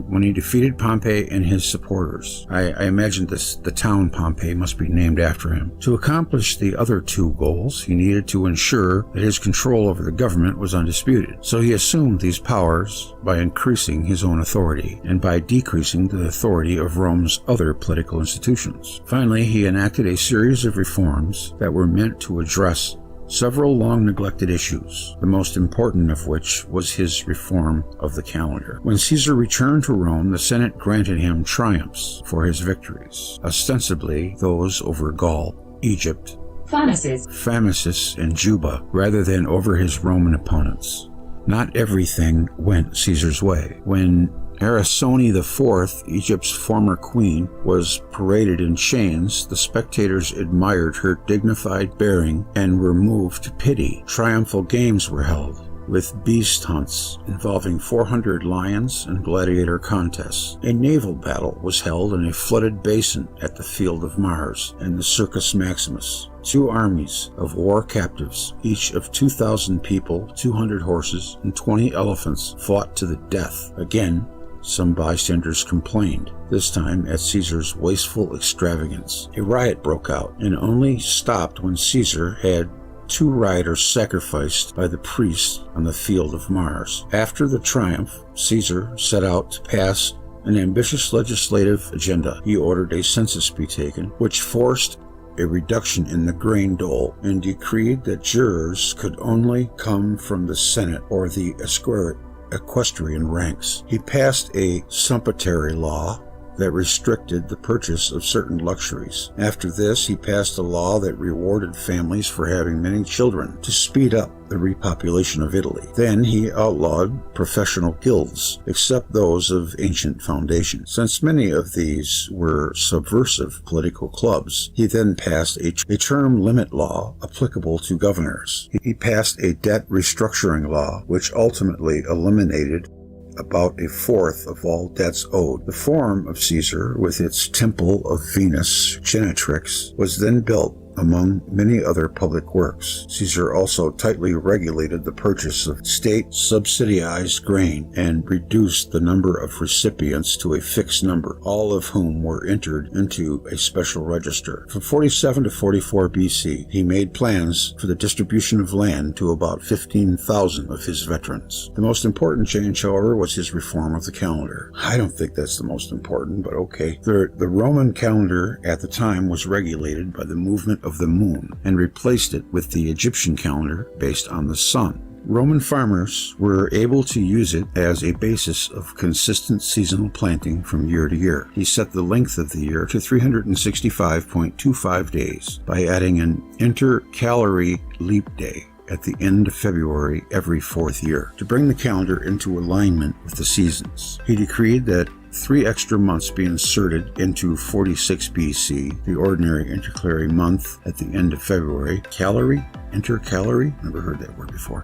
when he defeated Pompey and his supporters. I imagine the town Pompey must be named after him. To accomplish the other two goals, he needed to ensure that his control over the government was undisputed. So he assumed these powers by increasing his own authority and by decreasing the authority of Rome's other political institutions. Finally, he enacted a series of reforms that were meant to address several long-neglected issues, the most important of which was his reform of the calendar. When Caesar returned to Rome, the Senate granted him triumphs for his victories, ostensibly those over Gaul, Egypt, Pharnaces, and Juba, rather than over his Roman opponents. Not everything went Caesar's way. When Arsinoe IV, Egypt's former queen, was paraded in chains, the spectators admired her dignified bearing and were moved to pity. Triumphal games were held, with beast hunts involving 400 lions and gladiator contests. A naval battle was held in a flooded basin at the Field of Mars and the Circus Maximus. Two armies of war captives, each of 2,000 people, 200 horses, and 20 elephants, fought to the death. Again, some bystanders complained, this time at Caesar's wasteful extravagance. A riot broke out and only stopped when Caesar had 2 rioters sacrificed by the priests on the Field of Mars. After the triumph, Caesar set out to pass an ambitious legislative agenda. He ordered a census be taken, which forced a reduction in the grain dole and decreed that jurors could only come from the Senate or the equestrian ranks. He passed a sumptuary law that restricted the purchase of certain luxuries. After this, he passed a law that rewarded families for having many children to speed up the repopulation of Italy. Then he outlawed professional guilds, except those of ancient foundation. Since many of these were subversive political clubs, he then passed a term limit law applicable to governors. He passed a debt restructuring law, which ultimately eliminated about a fourth of all debts owed. The Forum of Caesar, with its Temple of Venus Genetrix, was then built among many other public works. Caesar also tightly regulated the purchase of state-subsidized grain and reduced the number of recipients to a fixed number, all of whom were entered into a special register. From 47 to 44 BC, he made plans for the distribution of land to about 15,000 of his veterans. The most important change, however, was his reform of the calendar. I don't think that's the most important, but okay. The Roman calendar at the time was regulated by the movement of the moon and replaced it with the Egyptian calendar based on the sun. Roman farmers were able to use it as a basis of consistent seasonal planting from year to year. He set the length of the year to 365.25 days by adding an intercalary leap day at the end of February every 4th year to bring the calendar into alignment with the seasons. He decreed that 3 extra months be inserted into 46 BC, the ordinary intercalary month at the end of February, intercalary, never heard that word before,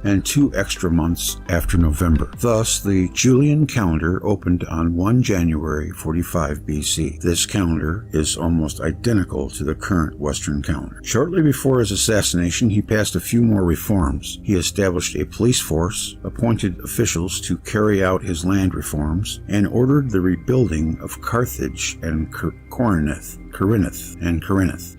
and 2 extra months after November. Thus, the Julian calendar opened on 1 January 45 BC. This calendar is almost identical to the current Western calendar. Shortly before his assassination, he passed a few more reforms. He established a police force, appointed officials to carry out his land reforms, and ordered the rebuilding of Carthage and Corinth.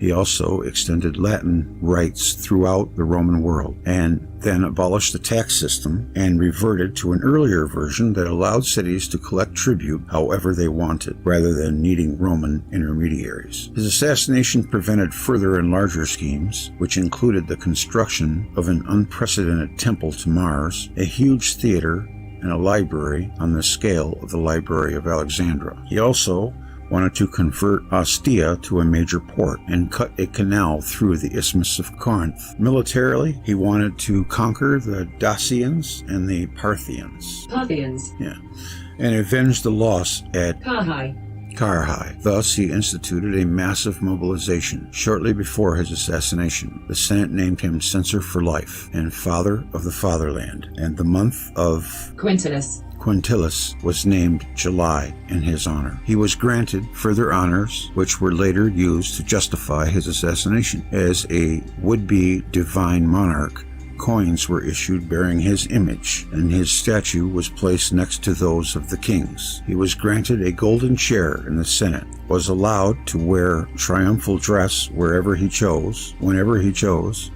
He also extended Latin rights throughout the Roman world, and then abolished the tax system and reverted to an earlier version that allowed cities to collect tribute however they wanted, rather than needing Roman intermediaries. His assassination prevented further and larger schemes, which included the construction of an unprecedented temple to Mars, a huge theater, and a library on the scale of the Library of Alexandria. He also wanted to convert Ostia to a major port and cut a canal through the Isthmus of Corinth. Militarily, he wanted to conquer the Dacians and the Parthians. Parthians. Yeah. And avenge the loss at Carrhae. Thus, he instituted a massive mobilization. Shortly before his assassination, the Senate named him censor for life and father of the fatherland, and the month of Quintilis was named July in his honor. He was granted further honors, which were later used to justify his assassination. As a would-be divine monarch, coins were issued bearing his image, and his statue was placed next to those of the kings. He was granted a golden chair in the Senate, was allowed to wear triumphal dress whenever he chose,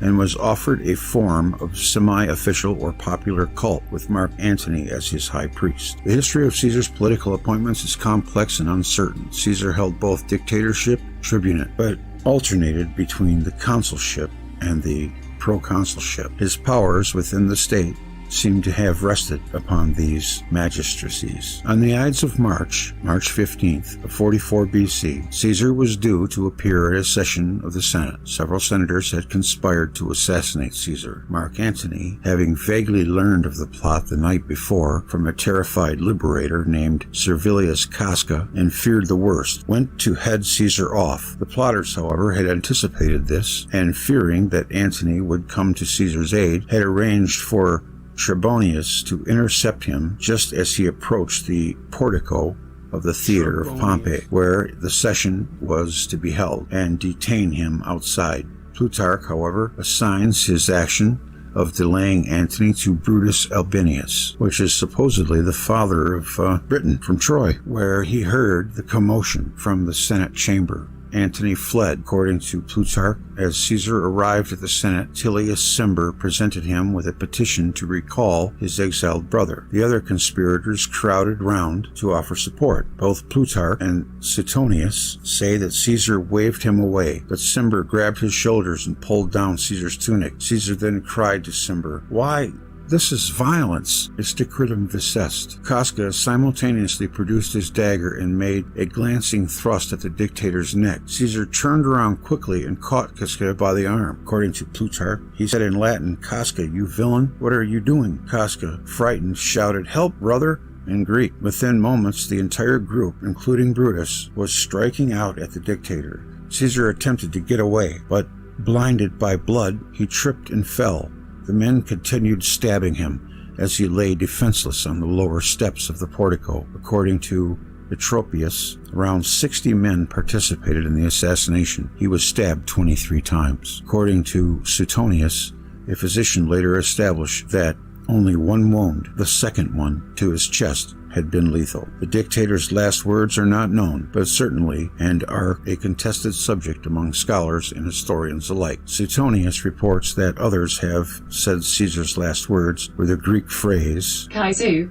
and was offered a form of semi-official or popular cult with Mark Antony as his high priest. The history of Caesar's political appointments is complex and uncertain. Caesar held both dictatorship, tribunate, but alternated between the consulship and the proconsulship. His powers within the state seem to have rested upon these magistracies. On the Ides of March 15th of 44 BC, Caesar was due to appear at a session of the Senate. Several senators had conspired to assassinate Caesar. Mark Antony, having vaguely learned of the plot the night before from a terrified liberator named Servilius Casca and feared the worst, went to head Caesar off. The plotters, however, had anticipated this, and fearing that Antony would come to Caesar's aid, had arranged for Trebonius to intercept him just as he approached the portico of the theater of Pompey, where the session was to be held, and detain him outside. Plutarch, however, assigns his action of delaying Antony to Brutus Albinus, which is supposedly the father of Britain, from Troy, where he heard the commotion from the Senate chamber. Antony fled. According to Plutarch, as Caesar arrived at the Senate, Tilius Cimber presented him with a petition to recall his exiled brother. The other conspirators crowded round to offer support. Both Plutarch and Suetonius say that Caesar waved him away, but Cimber grabbed his shoulders and pulled down Caesar's tunic. Caesar then cried to Cimber, "Why? This is violence. It's decretum vicest." Casca simultaneously produced his dagger and made a glancing thrust at the dictator's neck. Caesar turned around quickly and caught Casca by the arm. According to Plutarch, he said in Latin, "Casca, you villain, what are you doing?" Casca, frightened, shouted, "Help, brother!" in Greek. Within moments, the entire group, including Brutus, was striking out at the dictator. Caesar attempted to get away, but blinded by blood, he tripped and fell. The men continued stabbing him as he lay defenseless on the lower steps of the portico. According to Eutropius, around 60 men participated in the assassination. He was stabbed 23 times. According to Suetonius, a physician later established that only one wound, the second one to his chest, had been lethal. The dictator's last words are not known, but certainly and are a contested subject among scholars and historians alike. Suetonius reports that others have said Caesar's last words were the Greek phrase Kaisu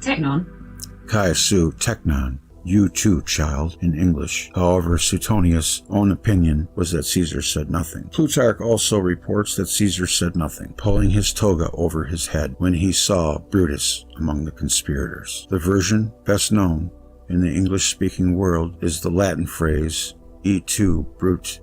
teknon, "You too, child," in English. However, Suetonius' own opinion was that Caesar said nothing. Plutarch also reports that Caesar said nothing, pulling his toga over his head when he saw Brutus among the conspirators. The version best known in the English-speaking world is the Latin phrase "E tu, Brute,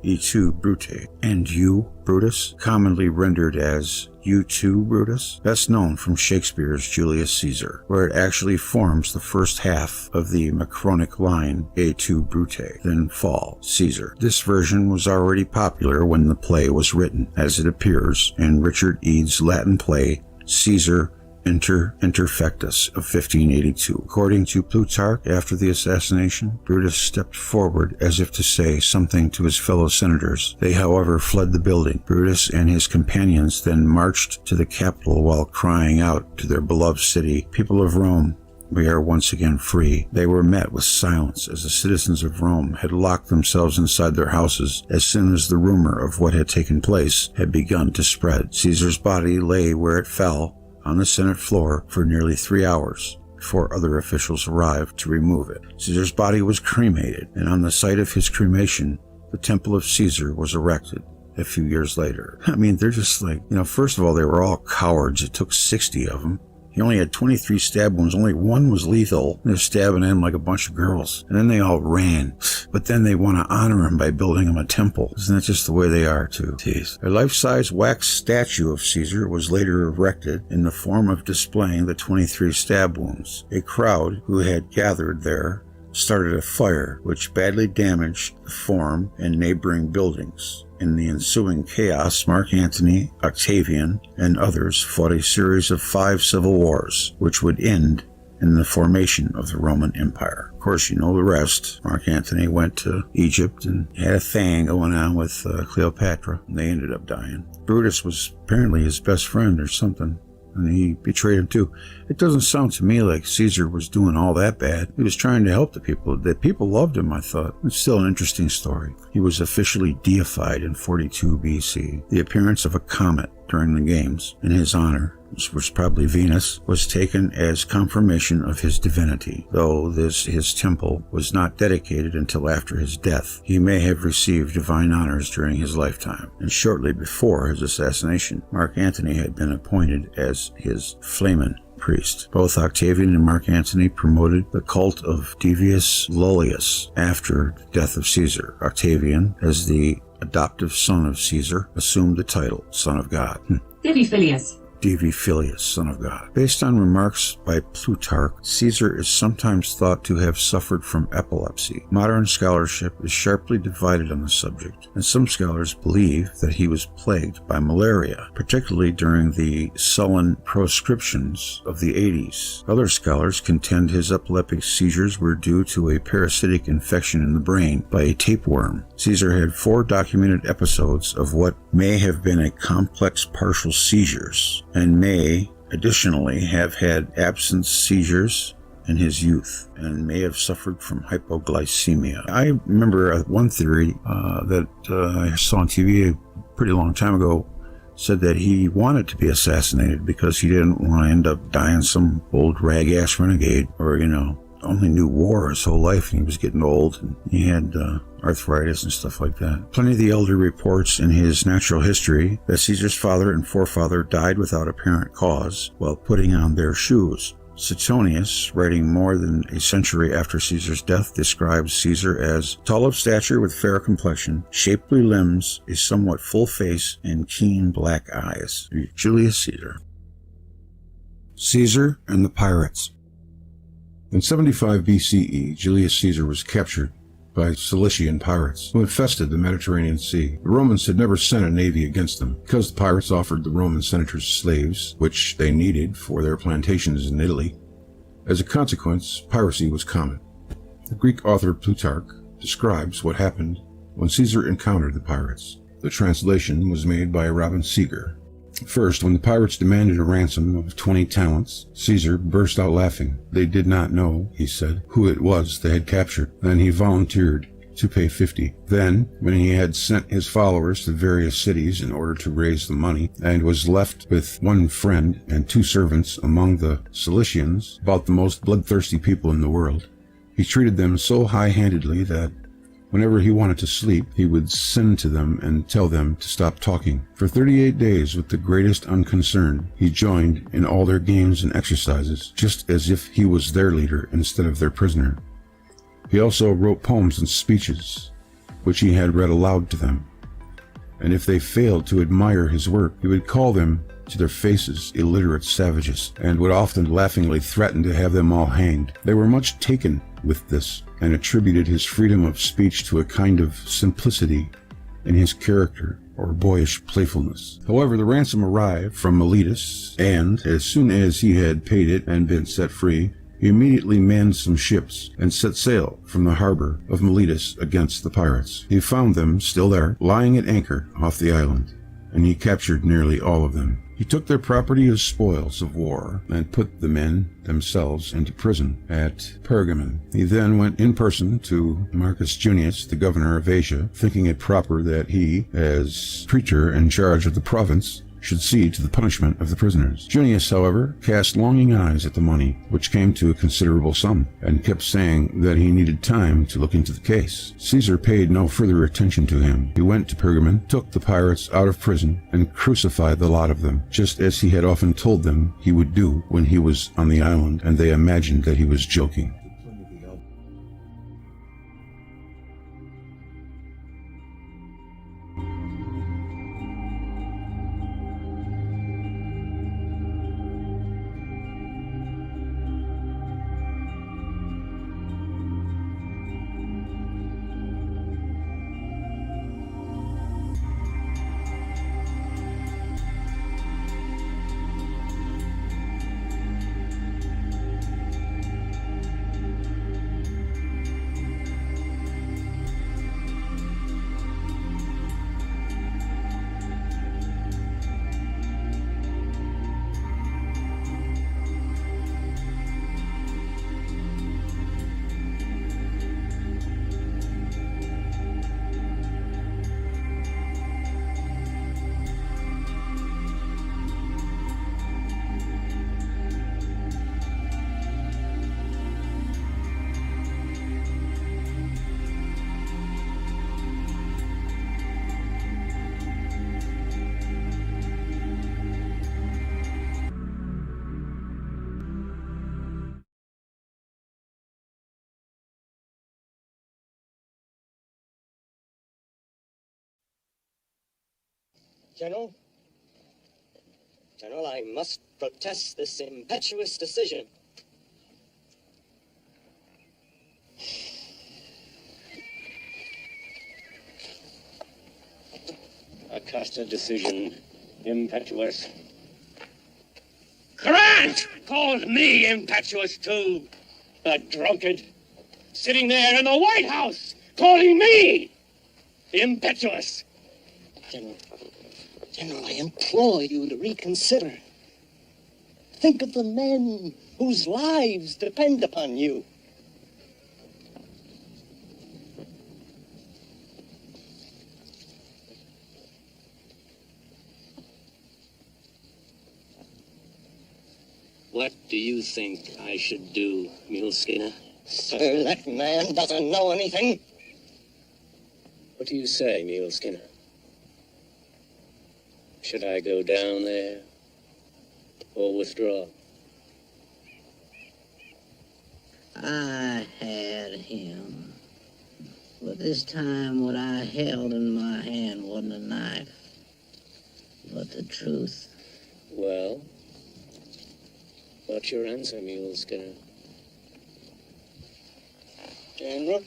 and you, Brutus," commonly rendered as "You too, Brutus," best known from Shakespeare's Julius Caesar, where it actually forms the first half of the Macronic line "E tu, Brute," then fall, Caesar. This version was already popular when the play was written, as it appears in Richard Eade's Latin play Caesar Interfectus of 1582. According to Plutarch, after the assassination, Brutus stepped forward as if to say something to his fellow senators. They, however, fled the building. Brutus and his companions then marched to the Capitol while crying out to their beloved city, "People of Rome, we are once again free." They were met with silence, as the citizens of Rome had locked themselves inside their houses as soon as the rumor of what had taken place had begun to spread. Caesar's body lay where it fell, on the Senate floor, for nearly 3 hours before other officials arrived to remove it. Caesar's body was cremated, and on the site of his cremation, the Temple of Caesar was erected a few years later. I mean, they're just like, first of all, they were all cowards. It took 60 of them. He only had 23 stab wounds. Only one was lethal. They're stabbing him like a bunch of girls. And then they all ran. But then they want to honor him by building him a temple. Isn't that just the way they are, too? Jeez. A life-size wax statue of Caesar was later erected in the form of displaying the 23 stab wounds. A crowd who had gathered there started a fire which badly damaged the forum and neighboring buildings. In the ensuing chaos, Mark Antony, Octavian, and others fought a series of 5 civil wars, which would end in the formation of the Roman Empire. Of course, you know the rest. Mark Antony went to Egypt and had a thing going on with Cleopatra, and they ended up dying. Brutus was apparently his best friend or something, and he betrayed him too. It doesn't sound to me like Caesar was doing all that bad. He was trying to help the people. The people loved him, I thought. It's still an interesting story. He was officially deified in 42 BC. The appearance of a comet during the games in his honor, which was probably Venus, was taken as confirmation of his divinity, though his temple was not dedicated until after his death. He may have received divine honors during his lifetime, and shortly before his assassination, Mark Antony had been appointed as his flamen priest. Both Octavian and Mark Antony promoted the cult of Divius Lullius after the death of Caesar. Octavian, as the adoptive son of Caesar, assumed the title Son of God. Divi Filius. Divi Filius, Son of God. Based on remarks by Plutarch, Caesar is sometimes thought to have suffered from epilepsy. Modern scholarship is sharply divided on the subject, and some scholars believe that he was plagued by malaria, particularly during the sullen proscriptions of the 80s. Other scholars contend his epileptic seizures were due to a parasitic infection in the brain by a tapeworm. Caesar had 4 documented episodes of what may have been a complex partial seizures, and may additionally have had absence seizures in his youth, and may have suffered from hypoglycemia. I remember one theory that I saw on TV a pretty long time ago said that he wanted to be assassinated because he didn't want to end up dying some old rag-ass renegade, or, only knew war his whole life, and he was getting old, and he had arthritis and stuff like that. Pliny the Elder reports in his Natural History that Caesar's father and forefather died without apparent cause while putting on their shoes. Suetonius, writing more than a century after Caesar's death, describes Caesar as tall of stature with fair complexion, shapely limbs, a somewhat full face, and keen black eyes. Julius Caesar. Caesar and the pirates. In 75 BCE, Julius Caesar was captured by Cilician pirates who infested the Mediterranean Sea. The Romans had never sent a navy against them because the pirates offered the Roman senators slaves, which they needed for their plantations in Italy. As a consequence, piracy was common. The Greek author Plutarch describes what happened when Caesar encountered the pirates. The translation was made by Robin Seeger. First, when the pirates demanded a ransom of 20 talents, Caesar burst out laughing. They did not know, he said, who it was they had captured. Then he volunteered to pay 50. Then, when he had sent his followers to various cities in order to raise the money, and was left with 1 friend and 2 servants among the Cilicians, about the most bloodthirsty people in the world, he treated them so high-handedly that whenever he wanted to sleep, he would send to them and tell them to stop talking. For 38 days, with the greatest unconcern, he joined in all their games and exercises, just as if he was their leader instead of their prisoner. He also wrote poems and speeches, which he had read aloud to them. And if they failed to admire his work, he would call them to their faces illiterate savages, and would often laughingly threaten to have them all hanged. They were much taken with this, and attributed his freedom of speech to a kind of simplicity in his character or boyish playfulness. However, the ransom arrived from Miletus, and as soon as he had paid it and been set free, he immediately manned some ships and set sail from the harbor of Miletus against the pirates. He found them still there, lying at anchor off the island, and he captured nearly all of them. He took their property as spoils of war and put the men themselves into prison at Pergamon. He then went in person to Marcus Junius, the governor of Asia, thinking it proper that he, as preacher in charge of the province, should see to the punishment of the prisoners. Junius, however, cast longing eyes at the money, which came to a considerable sum, and kept saying that he needed time to look into the case. Caesar paid no further attention to him. He went to Pergamon, took the pirates out of prison, and crucified the lot of them, just as he had often told them he would do when he was on the island, and they imagined that he was joking. General, I must protest this impetuous decision. A custard decision, impetuous. Grant called me impetuous too. A drunkard, sitting there in the White House, calling me impetuous. General, I implore you to reconsider. Think of the men whose lives depend upon you. What do you think I should do, Mule Skinner? Sir, that man doesn't know anything. What do you say, Mule Skinner? Should I go down there or withdraw? I had him. But this time what I held in my hand wasn't a knife, but the truth. Well, what's your answer, Mule Skinner? General?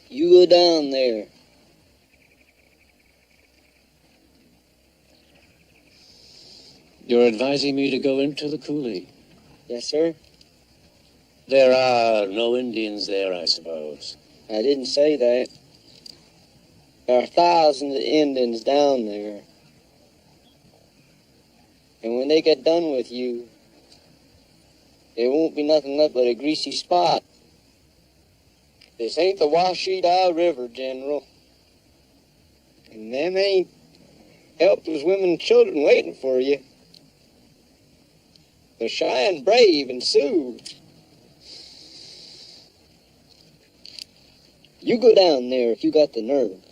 You go down there. You're advising me to go into the coulee? Yes, sir. There are no Indians there, I suppose. I didn't say that. There are thousands of Indians down there. And when they get done with you, there won't be nothing left but a greasy spot. This ain't the Washita River, General. And them ain't helpless women and children waiting for you. They're shy and brave and Sioux. You go down there if you got the nerve.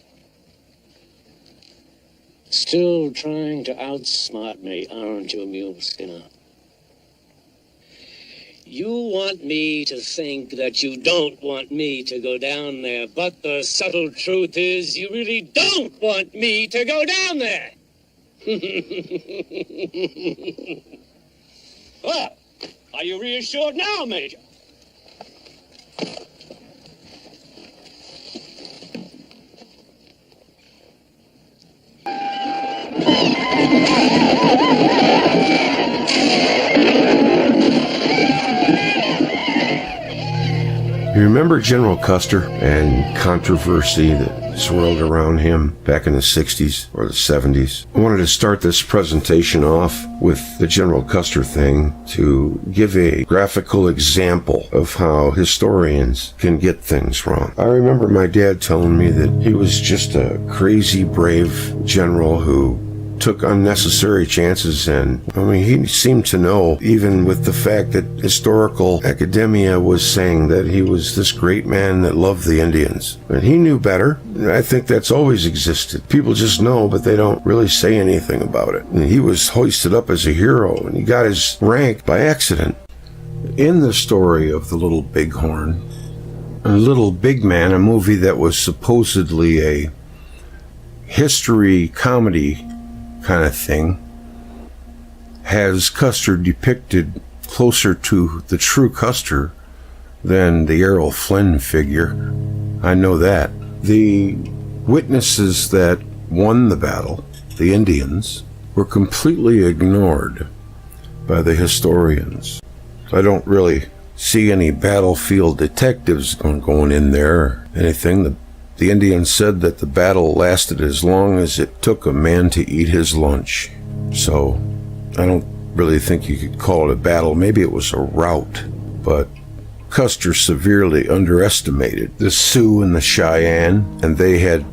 Still trying to outsmart me, aren't you, Mule Skinner? You want me to think that you don't want me to go down there, but the subtle truth is you really don't want me to go down there. Well, are you reassured now, Major? You remember General Custer and controversy that swirled around him back in the 60s or the 70s. I wanted to start this presentation off with the General Custer thing to give a graphical example of how historians can get things wrong. I remember my dad telling me that he was just a crazy brave general who took unnecessary chances, and he seemed to know, even with the fact that historical academia was saying that he was this great man that loved the Indians. But he knew better. I think that's always existed. People just know, but they don't really say anything about it. And he was hoisted up as a hero, and he got his rank by accident. In the story of the Little Bighorn, Little Big Man, a movie that was supposedly a history comedy kind of thing, has Custer depicted closer to the true Custer than the Errol Flynn figure. I know that. The witnesses that won the battle, the Indians, were completely ignored by the historians. I don't really see any battlefield detectives going in there or anything. The Indians said that the battle lasted as long as it took a man to eat his lunch. So I don't really think you could call it a battle. Maybe it was a rout. But Custer severely underestimated the Sioux and the Cheyenne, and they had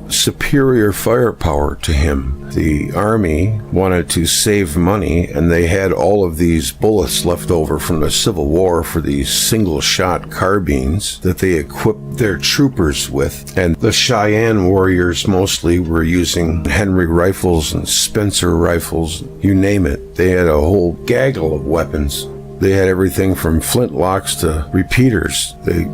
superior firepower to him. The army wanted to save money, and they had all of these bullets left over from the Civil War for these single-shot carbines that they equipped their troopers with. And the Cheyenne warriors mostly were using Henry rifles and Spencer rifles, you name it. They had a whole gaggle of weapons. They had everything from flintlocks to repeaters. They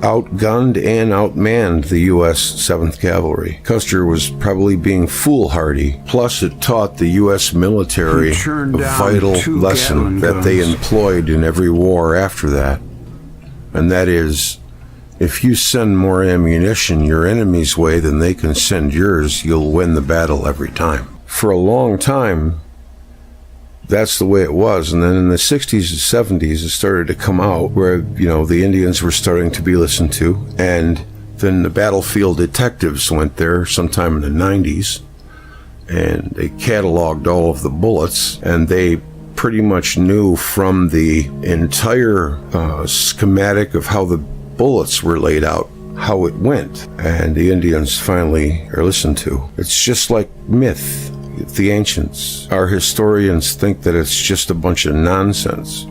outgunned and outmanned the U.S. 7th Cavalry. Custer was probably being foolhardy. Plus, it taught the U.S. military a vital lesson that they employed in every war after that. And that is, if you send more ammunition your enemy's way than they can send yours, you'll win the battle every time. For a long time, that's the way it was. And then in the 60s and 70s, it started to come out where, the Indians were starting to be listened to. And then the battlefield detectives went there sometime in the 90s, and they cataloged all of the bullets, and they pretty much knew from the entire schematic of how the bullets were laid out how it went. And the Indians finally are listened to. It's just like myth. The ancients, our historians think that it's just a bunch of nonsense,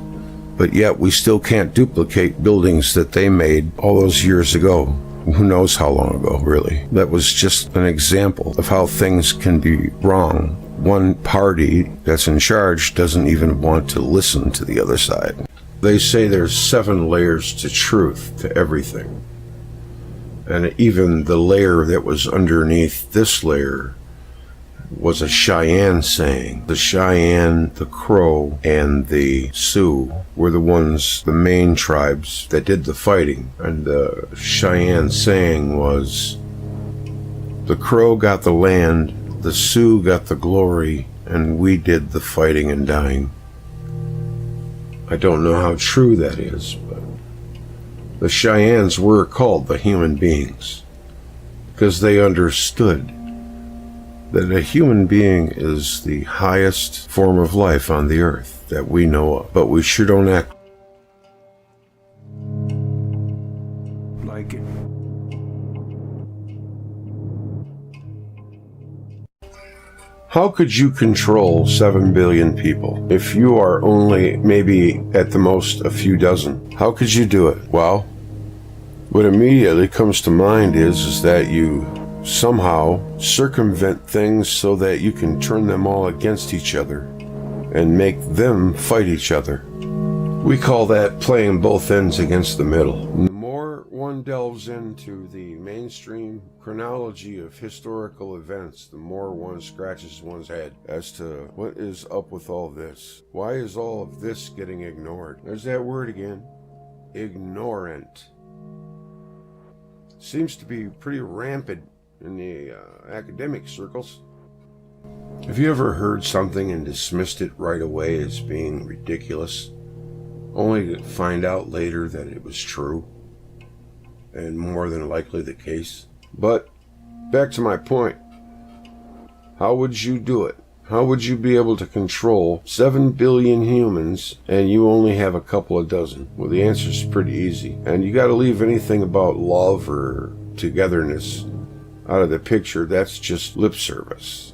but yet we still can't duplicate buildings that they made all those years ago. Who knows how long ago, really. That was just an example of how things can be wrong. One party that's in charge doesn't even want to listen to the other side. They say there's 7 layers to truth, to everything. And even the layer that was underneath this layer was a Cheyenne saying. The Cheyenne, the Crow, and the Sioux were the main tribes that did the fighting. And the Cheyenne saying was, the Crow got the land, the Sioux got the glory, and we did the fighting and dying. I don't know how true that is, but the Cheyennes were called the human beings because they understood that a human being is the highest form of life on the earth that we know of, but we sure don't act like it. How could you control 7 billion people if you are only maybe at the most a few dozen? How could you do it? Well, what immediately comes to mind is that you somehow circumvent things so that you can turn them all against each other and make them fight each other. We call that playing both ends against the middle. The more one delves into the mainstream chronology of historical events, the more one scratches one's head as to what is up with all this. Why is all of this getting ignored? There's that word again. Ignorant. Seems to be pretty rampant in the academic circles. Have you ever heard something and dismissed it right away as being ridiculous, only to find out later that it was true, and more than likely the case? But back to my point. How would you do it? How would you be able to control 7 billion humans and you only have a couple of dozen? Well, the answer is pretty easy. And you got to leave anything about love or togetherness out of the picture. That's just lip service,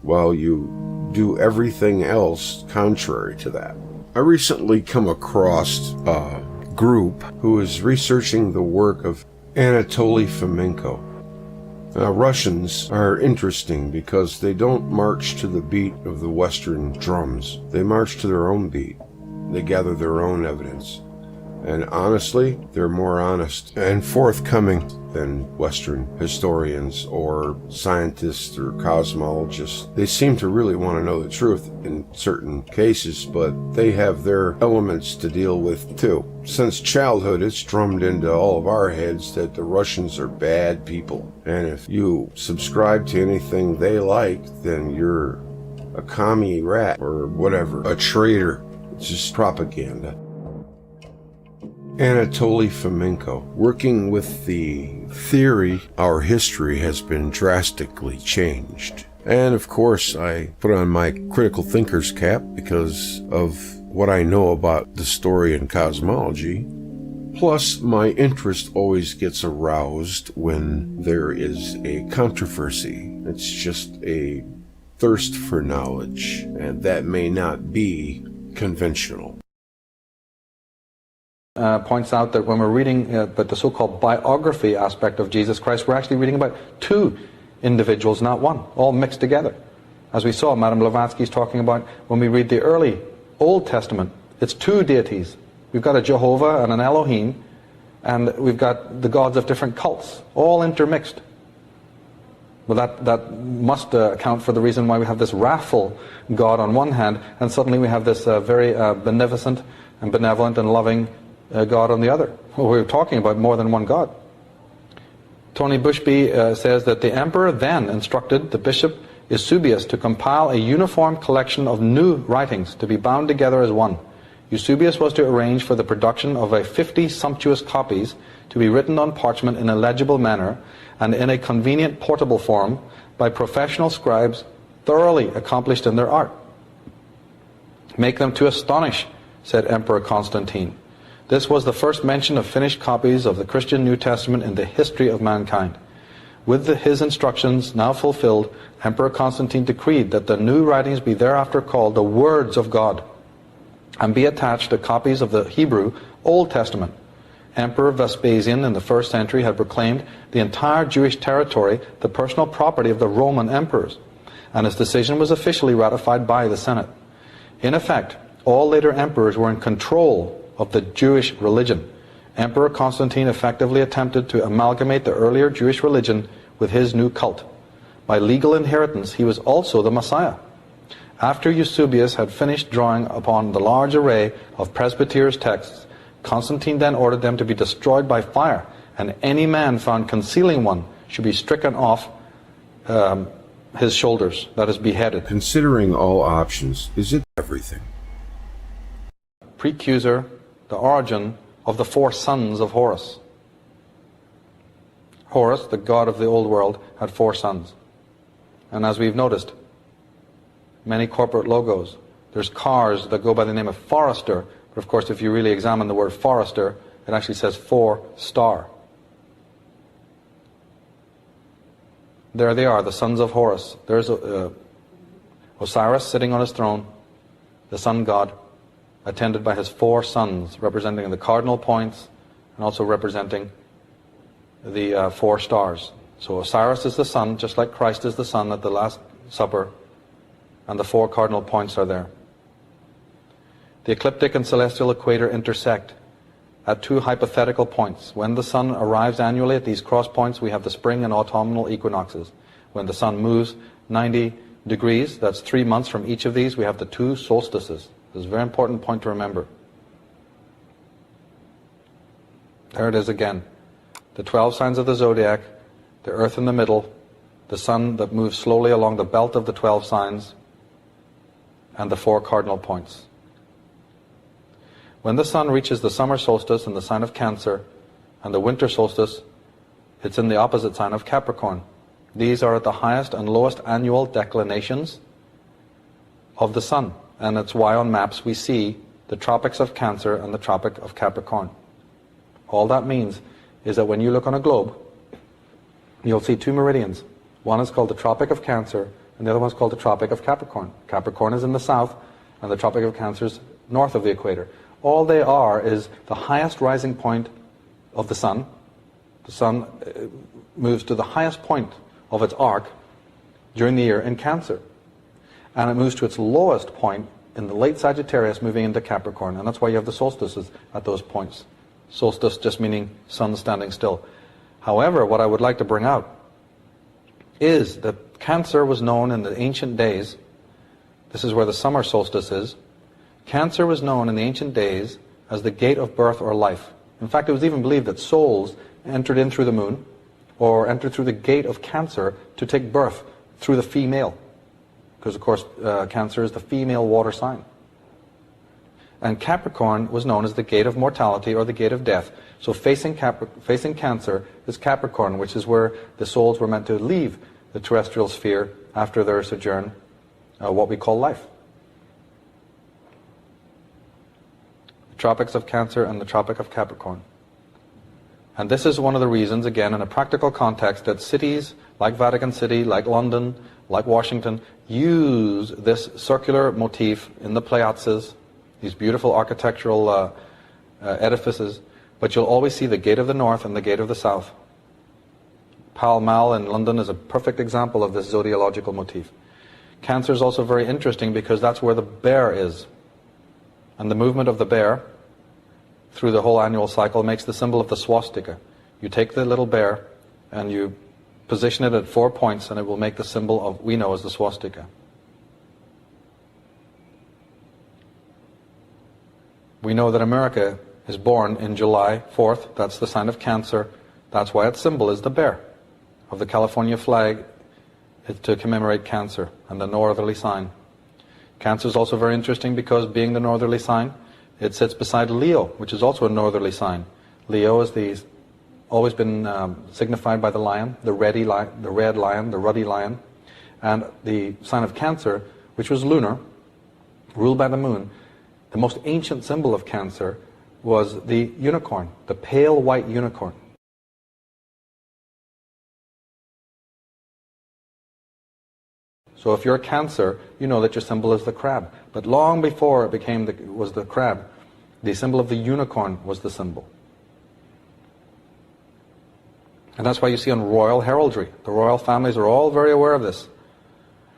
while you do everything else contrary to that. I recently come across a group who is researching the work of Anatoly Fomenko. Russians are interesting because they don't march to the beat of the Western drums. They march to their own beat. They gather their own evidence. And honestly, they're more honest and forthcoming than Western historians or scientists or cosmologists. They seem to really want to know the truth in certain cases, but they have their elements to deal with too. Since childhood, it's drummed into all of our heads that the Russians are bad people. And if you subscribe to anything they like, then you're a commie rat or whatever, a traitor. It's just propaganda. Anatoly Fomenko, working with the theory our history has been drastically changed. And of course, I put on my critical thinker's cap because of what I know about the story and cosmology. Plus, my interest always gets aroused when there is a controversy. It's just a thirst for knowledge, and that may not be conventional. Points out that when we're reading but the so-called biography aspect of Jesus Christ, we're actually reading about two individuals, not one, all mixed together. As we saw, Madame Blavatsky's talking about when we read the early Old Testament, it's two deities. We've got a Jehovah and an Elohim, and we've got the gods of different cults, all intermixed. Well, that must account for the reason why we have this wrathful God on one hand, and suddenly we have this very beneficent and benevolent and loving God on the other. Well, we're talking about more than one God. Tony Bushby says that the emperor then instructed the bishop Eusebius to compile a uniform collection of new writings to be bound together as one. Eusebius was to arrange for the production of 50 sumptuous copies to be written on parchment in a legible manner and in a convenient portable form by professional scribes thoroughly accomplished in their art. Make them to astonish, said Emperor Constantine. This was the first mention of finished copies of the Christian New Testament in the history of mankind. With his instructions now fulfilled, Emperor Constantine decreed that the new writings be thereafter called the words of God, and be attached to copies of the Hebrew Old Testament. Emperor Vespasian in the 1st century had proclaimed the entire Jewish territory the personal property of the Roman emperors, and his decision was officially ratified by the Senate. In effect, all later emperors were in control of the Jewish religion. Emperor Constantine effectively attempted to amalgamate the earlier Jewish religion with his new cult. By legal inheritance, he was also the Messiah. After Eusebius had finished drawing upon the large array of presbyter's texts, Constantine then ordered them to be destroyed by fire, and any man found concealing one should be stricken off his shoulders, that is, beheaded. Considering all options, is it everything? Precursor, the origin of the 4 sons of Horus. Horus, the god of the old world, had 4 sons. And as we've noticed, many corporate logos. There's cars that go by the name of Forester, but of course if you really examine the word Forester, it actually says 4-star. There they are, the sons of Horus. There's Osiris sitting on his throne, the sun god, attended by his 4 sons, representing the cardinal points and also representing the 4 stars. So Osiris is the sun, just like Christ is the sun at the Last Supper, and the 4 cardinal points are there. The ecliptic and celestial equator intersect at 2 hypothetical points. When the sun arrives annually at these cross points, we have the spring and autumnal equinoxes. When the sun moves 90 degrees, that's 3 months from each of these, we have the 2 solstices. This is a very important point to remember. There it is again. The 12 signs of the zodiac, the earth in the middle, the sun that moves slowly along the belt of the 12 signs, and the 4 cardinal points. When the sun reaches the summer solstice in the sign of Cancer, and the winter solstice It's in the opposite sign of Capricorn. These are at the highest and lowest annual declinations of the sun. And that's why on maps we see the tropics of Cancer and the Tropic of Capricorn. All that means is that when you look on a globe, you'll see two meridians. One is called the Tropic of Cancer, and the other one is called the Tropic of Capricorn. Capricorn is in the south, and the Tropic of Cancer is north of the equator. All they are is the highest rising point of the sun. The sun moves to the highest point of its arc during the year in Cancer. And it moves to its lowest point in the late Sagittarius, moving into Capricorn. And that's why you have the solstices at those points. Solstice just meaning sun standing still. However, what I would like to bring out is that Cancer was known in the ancient days, this is where the summer solstice is, Cancer was known in the ancient days as the gate of birth or life. In fact, it was even believed that souls entered in through the moon, or entered through the gate of Cancer to take birth through the female. Because of course, Cancer is the female water sign. And Capricorn was known as the gate of mortality or the gate of death. So facing Cancer is Capricorn, which is where the souls were meant to leave the terrestrial sphere after their sojourn, what we call life. The Tropics of Cancer and the Tropic of Capricorn. And this is one of the reasons, again, in a practical context, that cities like Vatican City, like London, like Washington, use this circular motif in the piazzas, these beautiful architectural edifices, but you'll always see the gate of the north and the gate of the south. Pall Mall in London is a perfect example of this zodiological motif. Cancer is also very interesting because that's where the bear is. And the movement of the bear through the whole annual cycle makes the symbol of the swastika. You take the little bear and you position it at 4 points and it will make the symbol of, we know as the swastika. We know that America is born in July 4th. That's the sign of Cancer. That's why its symbol is the bear of the California flag, to commemorate Cancer and the northerly sign. Cancer is also very interesting because, being the northerly sign, it sits beside Leo, which is also a northerly sign. Leo is always been signified by the lion, the red lion, the ruddy lion. And the sign of Cancer, which was lunar, ruled by the moon, the most ancient symbol of Cancer was the unicorn, the pale white unicorn. So if you're a Cancer, you know that your symbol is the crab. But long before it was the crab, the symbol of the unicorn was the symbol. And that's why you see on royal heraldry, the royal families are all very aware of this.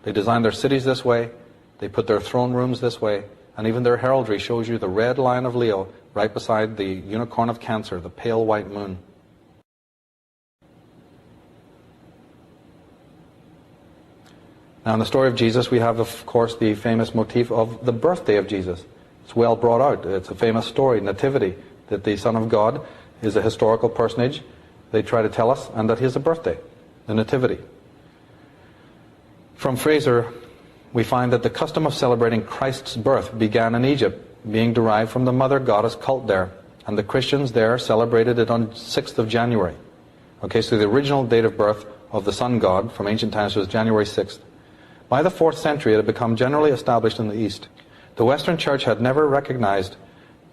They design their cities this way, they put their throne rooms this way, and even their heraldry shows you the red lion of Leo right beside the unicorn of Cancer, the pale white moon. Now in the story of Jesus we have, of course, the famous motif of the birthday of Jesus. It's well brought out. It's a famous story, nativity, that the Son of God is a historical personage, they try to tell us, and that he has a birthday, the nativity. From Fraser we find that the custom of celebrating Christ's birth began in Egypt, being derived from the mother goddess cult there, and the Christians there celebrated it on 6th of January. Okay, so the original date of birth of the sun god from ancient times was January 6th. By the 4th century it had become generally established in the East. The Western Church had never recognized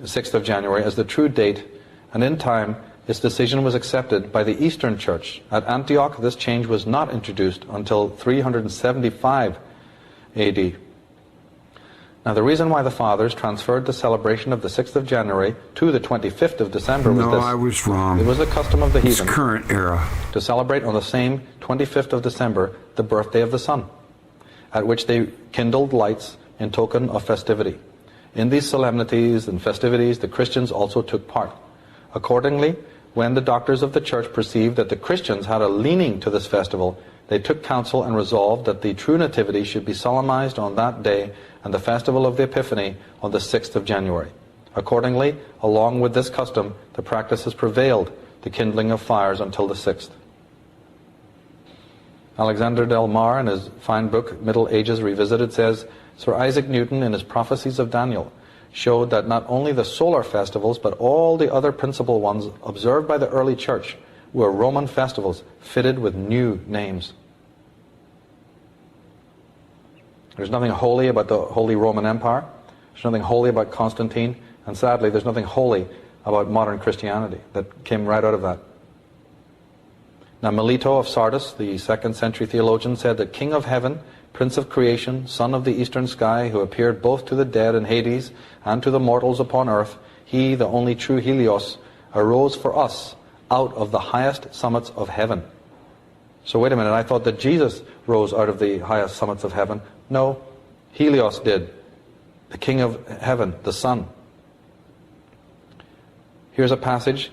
the 6th of January as the true date, and in time its decision was accepted by the Eastern Church. At Antioch this change was not introduced until 375 AD. Now the reason why the Fathers transferred the celebration of the 6th of January to the 25th of December was this. No, I was wrong. It was the custom of the heathen. It's current era. To celebrate on the same 25th of December the birthday of the sun, at which they kindled lights in token of festivity. In these solemnities and festivities the Christians also took part. Accordingly, when the doctors of the church perceived that the Christians had a leaning to this festival, they took counsel and resolved that the true nativity should be solemnized on that day and the festival of the Epiphany on the 6th of January. Accordingly, along with this custom, the practice has prevailed, the kindling of fires, until the 6th. Alexander Del Mar, in his fine book Middle Ages Revisited, says, Sir Isaac Newton, in his Prophecies of Daniel, showed that not only the solar festivals, but all the other principal ones observed by the early church were Roman festivals fitted with new names. There's nothing holy about the Holy Roman Empire. There's nothing holy about Constantine. And sadly, there's nothing holy about modern Christianity that came right out of that. Now, Melito of Sardis, the 2nd century theologian, said that King of Heaven, Prince of Creation, Son of the Eastern Sky, who appeared both to the dead in Hades and to the mortals upon earth, he, the only true Helios, arose for us out of the highest summits of heaven. So wait a minute, I thought that Jesus rose out of the highest summits of heaven. No, Helios did, the King of Heaven, the Son. Here's a passage.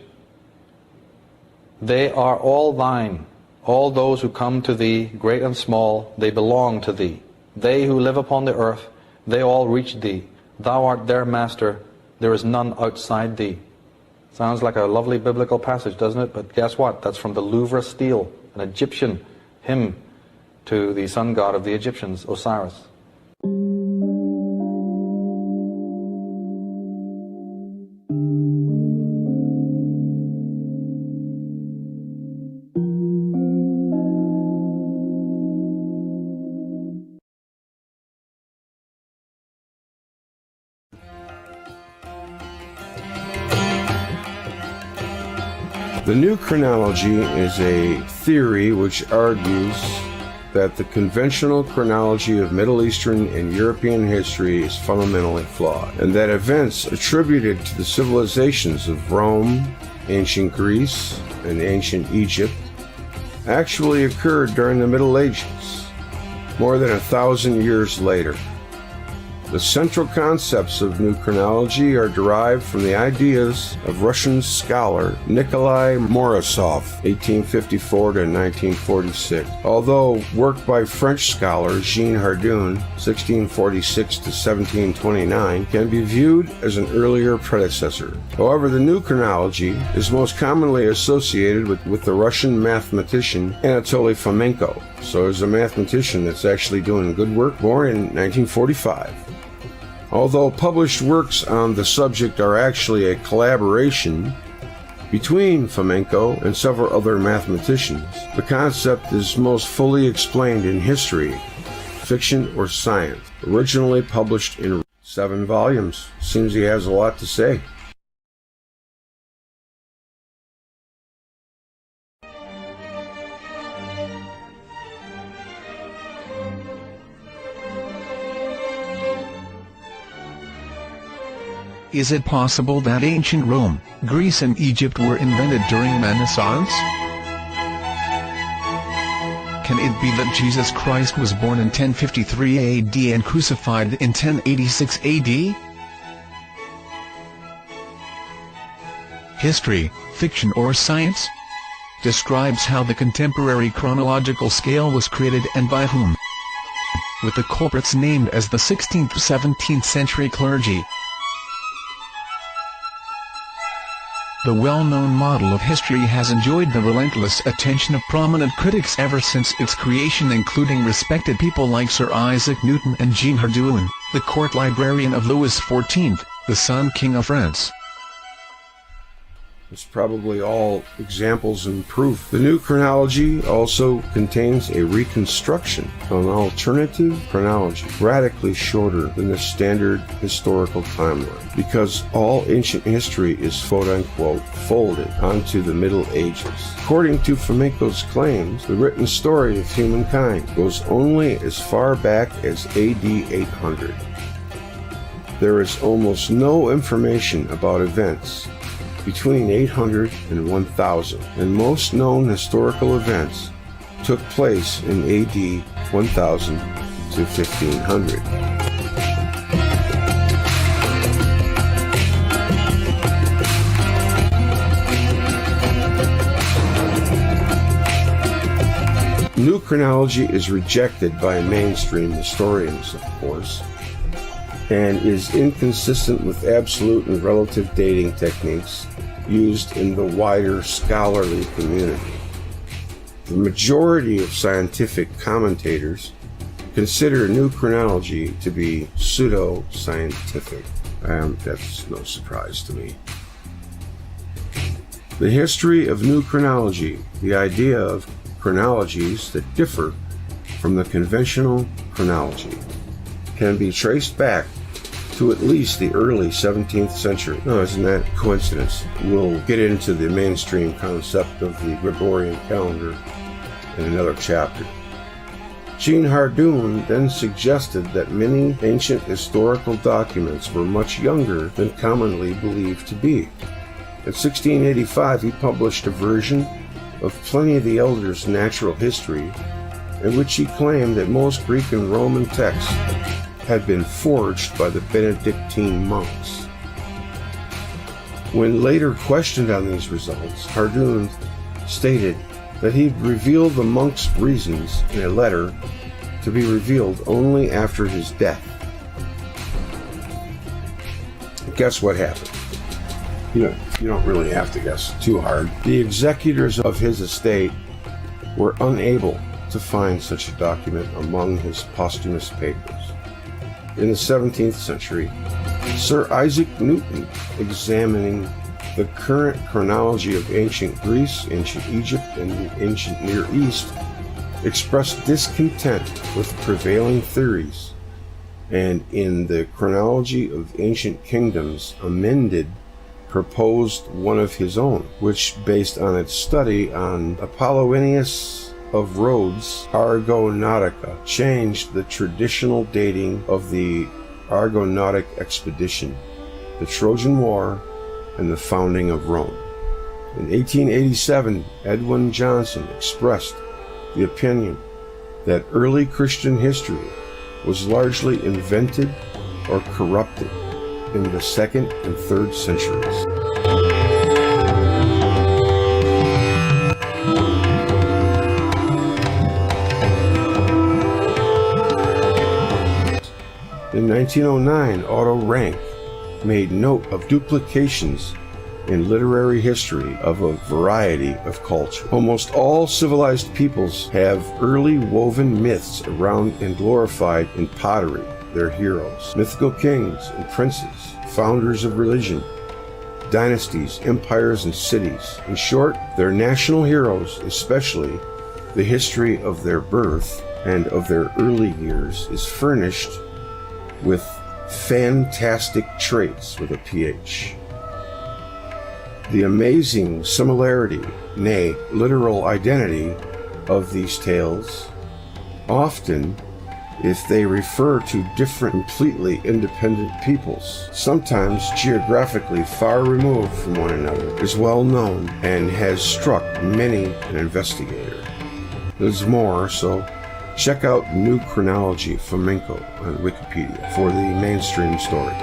They are all thine. All those who come to thee, great and small, they belong to thee. They who live upon the earth, they all reach thee. Thou art their master. There is none outside thee. Sounds like a lovely biblical passage, doesn't it? But guess what? That's from the Louvre stele, an Egyptian hymn to the sun god of the Egyptians, Osiris. The new chronology is a theory which argues that the conventional chronology of Middle Eastern and European history is fundamentally flawed, and that events attributed to the civilizations of Rome, ancient Greece, and ancient Egypt actually occurred during the Middle Ages, more than 1,000 years later. The central concepts of new chronology are derived from the ideas of Russian scholar Nikolai Morozov, 1854 to 1946, although work by French scholar Jean Hardouin, 1646 to 1729, can be viewed as an earlier predecessor. However, the new chronology is most commonly associated with the Russian mathematician Anatoly Fomenko. So there's a mathematician that's actually doing good work, born in 1945. Although published works on the subject are actually a collaboration between Fomenko and several other mathematicians, the concept is most fully explained in history, fiction, or science, originally published in 7 volumes. Seems he has a lot to say. Is it possible that ancient Rome, Greece and Egypt were invented during Renaissance? Can it be that Jesus Christ was born in 1053 AD and crucified in 1086 AD? History, fiction or science? Describes how the contemporary chronological scale was created and by whom, with the culprits named as the 16th-17th century clergy. The well-known model of history has enjoyed the relentless attention of prominent critics ever since its creation, including respected people like Sir Isaac Newton and Jean Hardouin, the court librarian of Louis XIV, the Sun King of France. It's probably all examples and proof. The new chronology also contains a reconstruction of an alternative chronology, radically shorter than the standard historical timeline, because all ancient history is quote-unquote folded onto the Middle Ages. According to Fomenko's claims, the written story of humankind goes only as far back as AD 800. There is almost no information about events between 800 and 1000, and most known historical events took place in AD 1000 to 1500. New chronology is rejected by mainstream historians, of course, and is inconsistent with absolute and relative dating techniques used in the wider scholarly community. The majority of scientific commentators consider new chronology to be pseudo-scientific. That's no surprise to me. The history of new chronology, the idea of chronologies that differ from the conventional chronology, can be traced back to at least the early 17th century. No, isn't that coincidence? We'll get into the mainstream concept of the Gregorian calendar in another chapter. Jean Hardoon then suggested that many ancient historical documents were much younger than commonly believed to be. In 1685, he published a version of Pliny the Elder's Natural History, in which he claimed that most Greek and Roman texts had been forged by the Benedictine monks. When later questioned on these results, Hardoon stated that he'd revealed the monks' reasons in a letter to be revealed only after his death. And guess what happened? You don't really have to guess too hard. The executors of his estate were unable to find such a document among his posthumous papers. In the 17th century, Sir Isaac Newton, examining the current chronology of ancient Greece, ancient Egypt, and the ancient Near East, expressed discontent with prevailing theories, and in the chronology of ancient kingdoms proposed one of his own, which, based on its study on Apollonius of Rhodes' Argonautica, changed the traditional dating of the Argonautic expedition, the Trojan War, and the founding of Rome. In 1887, Edwin Johnson expressed the opinion that early Christian history was largely invented or corrupted in the 2nd and 3rd centuries. In 1909, Otto Rank made note of duplications in literary history of a variety of culture. Almost all civilized peoples have early woven myths around and glorified in pottery their heroes, mythical kings and princes, founders of religion, dynasties, empires, and cities. In short, their national heroes, especially the history of their birth and of their early years, is furnished with fantastic traits with a PH. The amazing similarity, nay, literal identity of these tales, often if they refer to different, completely independent peoples, sometimes geographically far removed from one another, is well known and has struck many an investigator. There's more, so check out New Chronology Flamenco on Wikipedia for the mainstream story.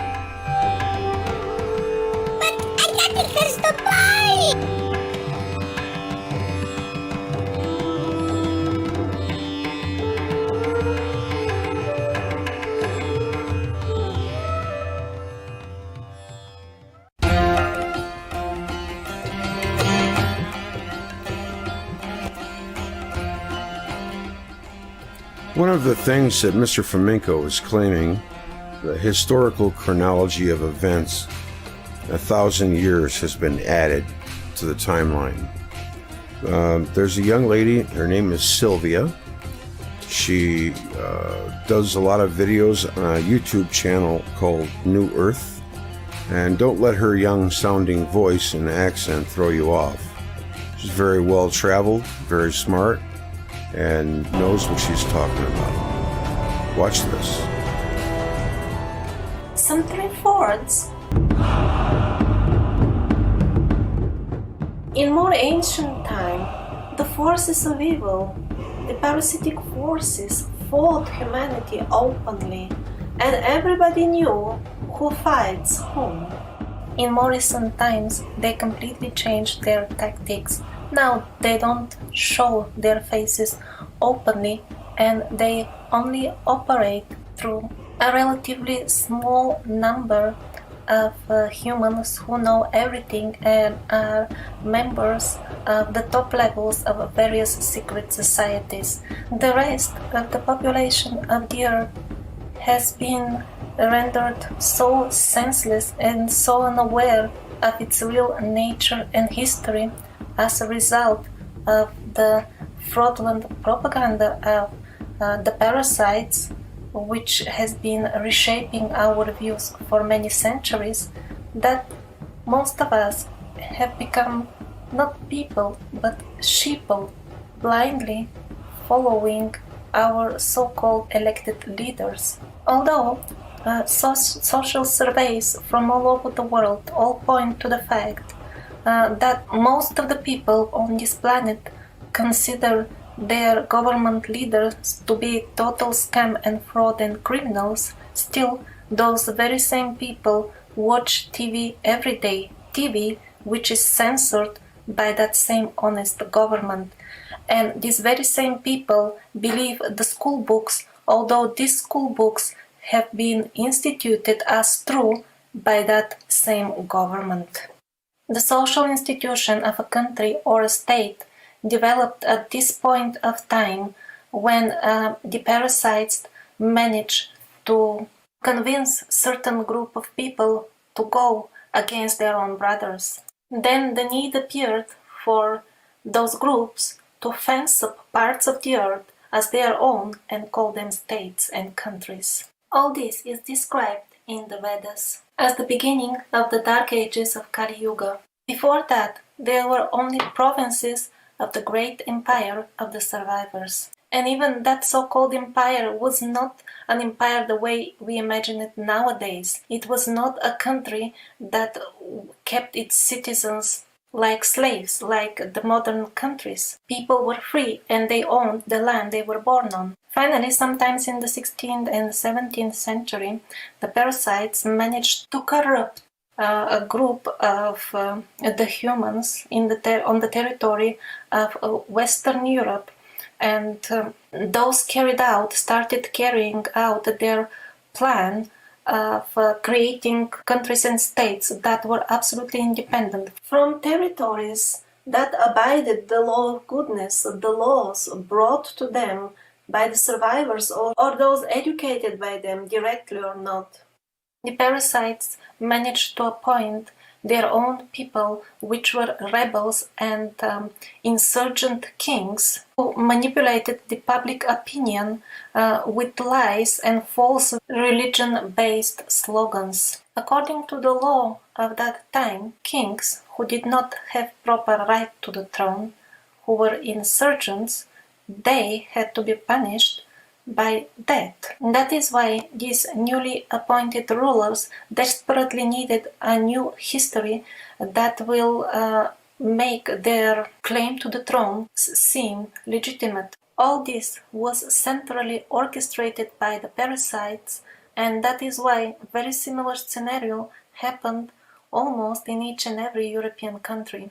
One of the things that Mr. Flamenco is claiming, the historical chronology of events, 1,000 years has been added to the timeline. There's a young lady, her name is Sylvia. She does a lot of videos on a YouTube channel called New Earth. And don't let her young sounding voice and accent throw you off. She's very well traveled, very smart, and knows what she's talking about. Watch this. Some three fourths. In more ancient time, the forces of evil, the parasitic forces, fought humanity openly, and everybody knew who fights whom. In more recent times, they completely changed their tactics. Now they don't show their faces openly, and they only operate through a relatively small number of humans who know everything and are members of the top levels of various secret societies. The rest of the population of the earth has been rendered so senseless and so unaware of its real nature and history as a result of the fraudulent propaganda of the parasites, which has been reshaping our views for many centuries, that most of us have become not people but sheeple, blindly following our so-called elected leaders. Although social surveys from all over the world all point to the fact that most of the people on this planet consider their government leaders to be total scam and fraud and criminals, still those very same people watch TV every day, TV which is censored by that same honest government. And these very same people believe the school books, although these school books have been instituted as true by that same government. The social institution of a country or a state developed at this point of time when the parasites managed to convince certain group of people to go against their own brothers. Then the need appeared for those groups to fence up parts of the earth as their own and call them states and countries. All this is described in the Vedas as the beginning of the dark ages of Kali Yuga. Before that, there were only provinces of the great empire of the survivors. And even that so-called empire was not an empire the way we imagine it nowadays. It was not a country that kept its citizens like slaves, like the modern countries. People were free and they owned the land they were born on. Finally, sometimes in the 16th and 17th century, the parasites managed to corrupt a group of the humans on the territory of Western Europe, and those started carrying out their plan of creating countries and states that were absolutely independent from territories that abided the law of goodness, the laws brought to them by the survivors or those educated by them directly or not. The parasites managed to appoint their own people, which were rebels and insurgent kings, who manipulated the public opinion with lies and false religion-based slogans. According to the law of that time, kings who did not have proper right to the throne, who were insurgents, they had to be punished by death. That is why these newly appointed rulers desperately needed a new history that will make their claim to the throne seem legitimate. All this was centrally orchestrated by the parasites, and that is why a very similar scenario happened almost in each and every European country.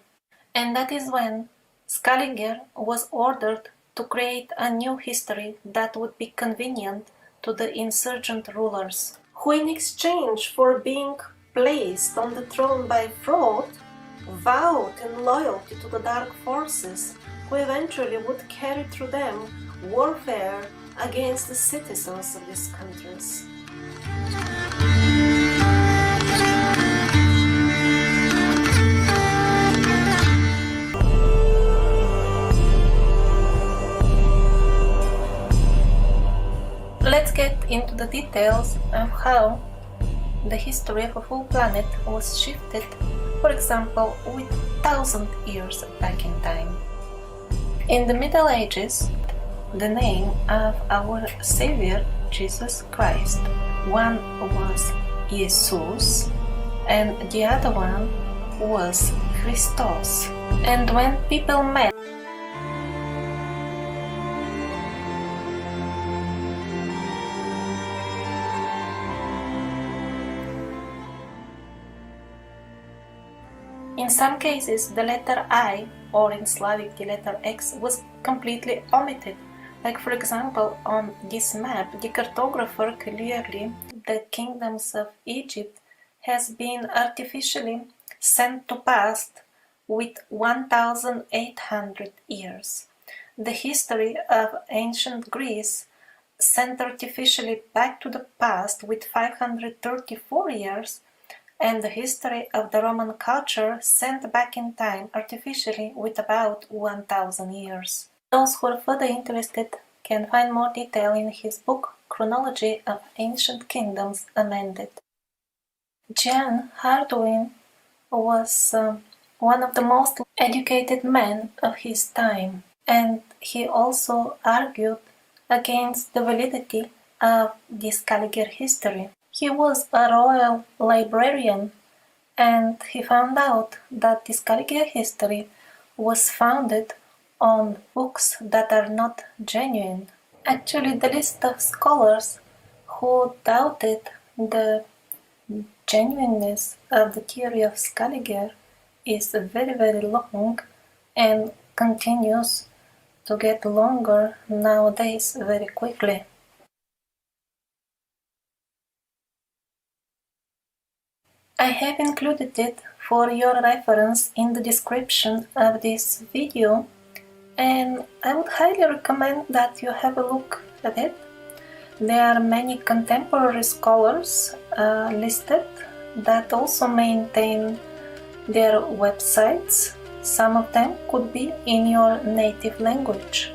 And that is when Scaliger was ordered to create a new history that would be convenient to the insurgent rulers, who in exchange for being placed on the throne by fraud, vowed in loyalty to the dark forces, who eventually would carry through them warfare against the citizens of these countries. Let's get into the details of how the history of a full planet was shifted, for example, with 1,000 years back in time. In the Middle Ages, the name of our Savior, Jesus Christ, one was Jesus and the other one was Christos. And when people met, in some cases, the letter I, or in Slavic the letter X, was completely omitted. Like, for example, on this map, the cartographer clearly, the kingdoms of Egypt has been artificially sent to past with 1,800 years. The history of ancient Greece sent artificially back to the past with 534 years, and the history of the Roman culture sent back in time artificially with about 1000 years. Those who are further interested can find more detail in his book Chronology of Ancient Kingdoms Amended. Jan Hardouin was one of the most educated men of his time, and he also argued against the validity of the Scaliger history. He was a royal librarian, and he found out that the Scaliger history was founded on books that are not genuine. Actually, the list of scholars who doubted the genuineness of the theory of Scaliger is very, very long and continues to get longer nowadays very quickly. I have included it for your reference in the description of this video, and I would highly recommend that you have a look at it. There are many contemporary scholars listed that also maintain their websites. Some of them could be in your native language.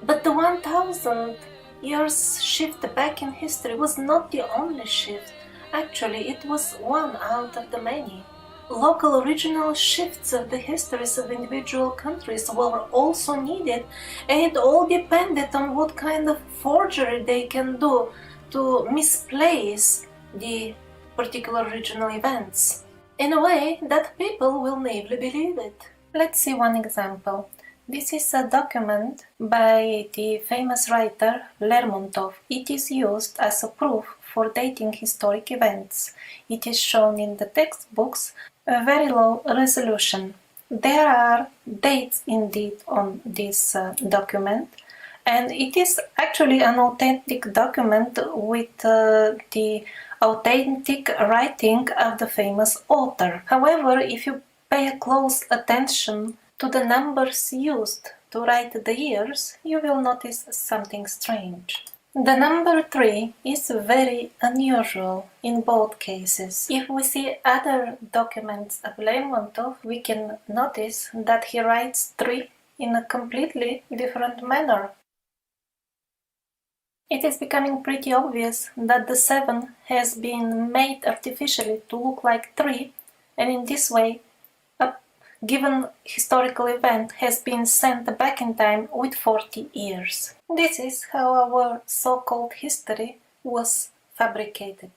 But the 1000 years shift back in history was not the only shift. Actually, it was one out of the many. Local regional shifts of the histories of individual countries were also needed, and it all depended on what kind of forgery they can do to misplace the particular regional events in a way that people will naively believe it. Let's see one example. This is a document by the famous writer Lermontov. It is used as a proof for dating historic events. It is shown in the textbooks a very low resolution. There are dates indeed on this document, and it is actually an authentic document with the authentic writing of the famous author. However, if you pay a close attention to the numbers used to write the years, you will notice something strange. The number 3 is very unusual in both cases. If we see other documents of Lermontov, we can notice that he writes 3 in a completely different manner. It is becoming pretty obvious that the 7 has been made artificially to look like 3, and in this way a given historical event has been sent back in time with 40 years. This is how our so-called history was fabricated.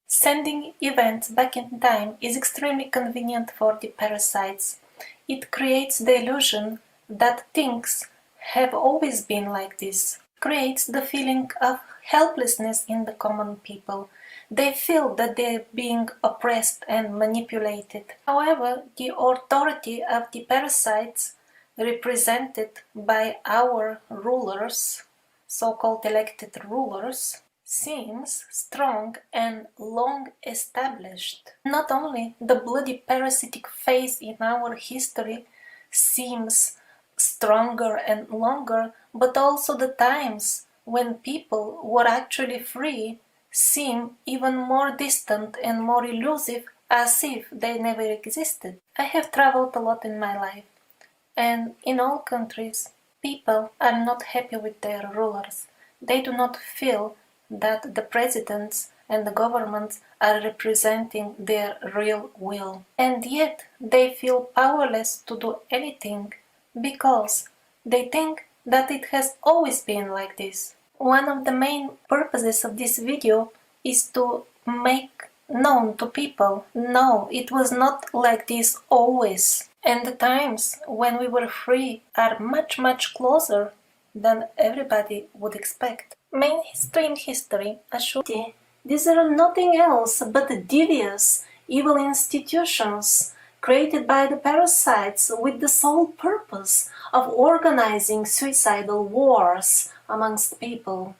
Sending events back in time is extremely convenient for the parasites. It creates the illusion that things have always been like this. Creates the feeling of helplessness in the common people. They feel that they're being oppressed and manipulated. However, the authority of the parasites, represented by our rulers, so-called elected rulers, seems strong and long established. Not only the bloody parasitic phase in our history seems stronger and longer, but also the times when people were actually free seem even more distant and more elusive, as if they never existed. I have traveled a lot in my life, and in all countries, people are not happy with their rulers. They do not feel that the presidents and the governments are representing their real will. And yet they feel powerless to do anything because they think that it has always been like this. One of the main purposes of this video is to make known to people, no, it was not like this always. And the times when we were free are much, much closer than everybody would expect. Mainstream history assures these are nothing else but devious, evil institutions created by the parasites with the sole purpose of organizing suicidal wars amongst people.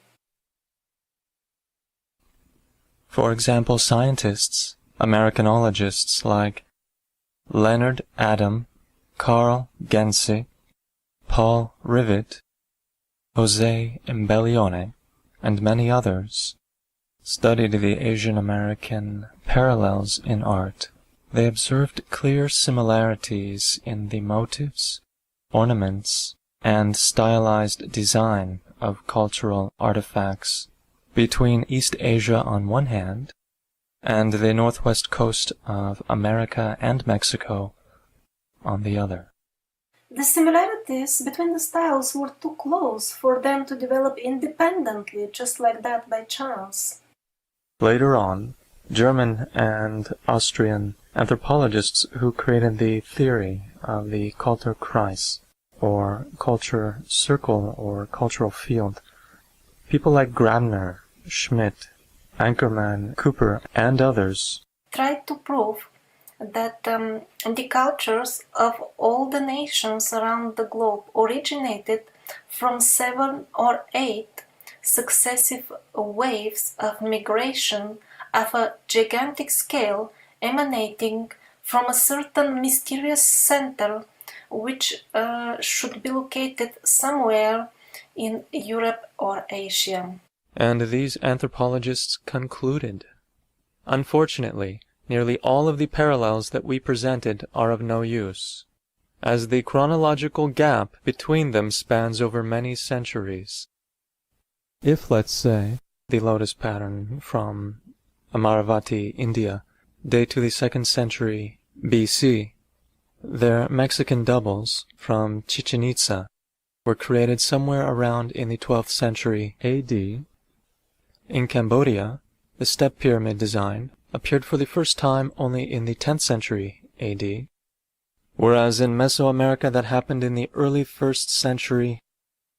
For example, scientists, Americanologists like Leonard Adam, Carl Gensi, Paul Rivet, Jose Imbellione, and many others, studied the Asian American parallels in art. They observed clear similarities in the motives, ornaments, and stylized design of cultural artifacts between East Asia on one hand and the northwest coast of America and Mexico on the other. The similarities between the styles were too close for them to develop independently, just like that by chance. Later on, German and Austrian anthropologists who created the theory of the Kulturkreis, or culture circle or cultural field, people like Grabner, Schmidt, Ankerman, Cooper, and others tried to prove that the cultures of all the nations around the globe originated from 7 or 8 successive waves of migration of a gigantic scale emanating from a certain mysterious center which should be located somewhere in Europe or Asia. And these anthropologists concluded, unfortunately, nearly all of the parallels that we presented are of no use, as the chronological gap between them spans over many centuries. If, let's say, the lotus pattern from Amaravati, India, date to the 2nd century BC, their Mexican doubles from Chichen Itza were created somewhere around in the 12th century AD. In Cambodia, the step pyramid design appeared for the first time only in the 10th century AD, whereas in Mesoamerica that happened in the early 1st century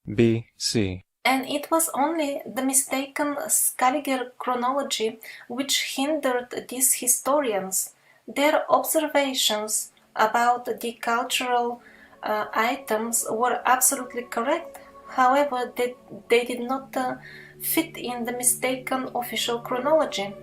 BC. And it was only the mistaken Scaliger chronology which hindered these historians. Their observations about the cultural items were absolutely correct. However, they did not fit in the mistaken official chronology.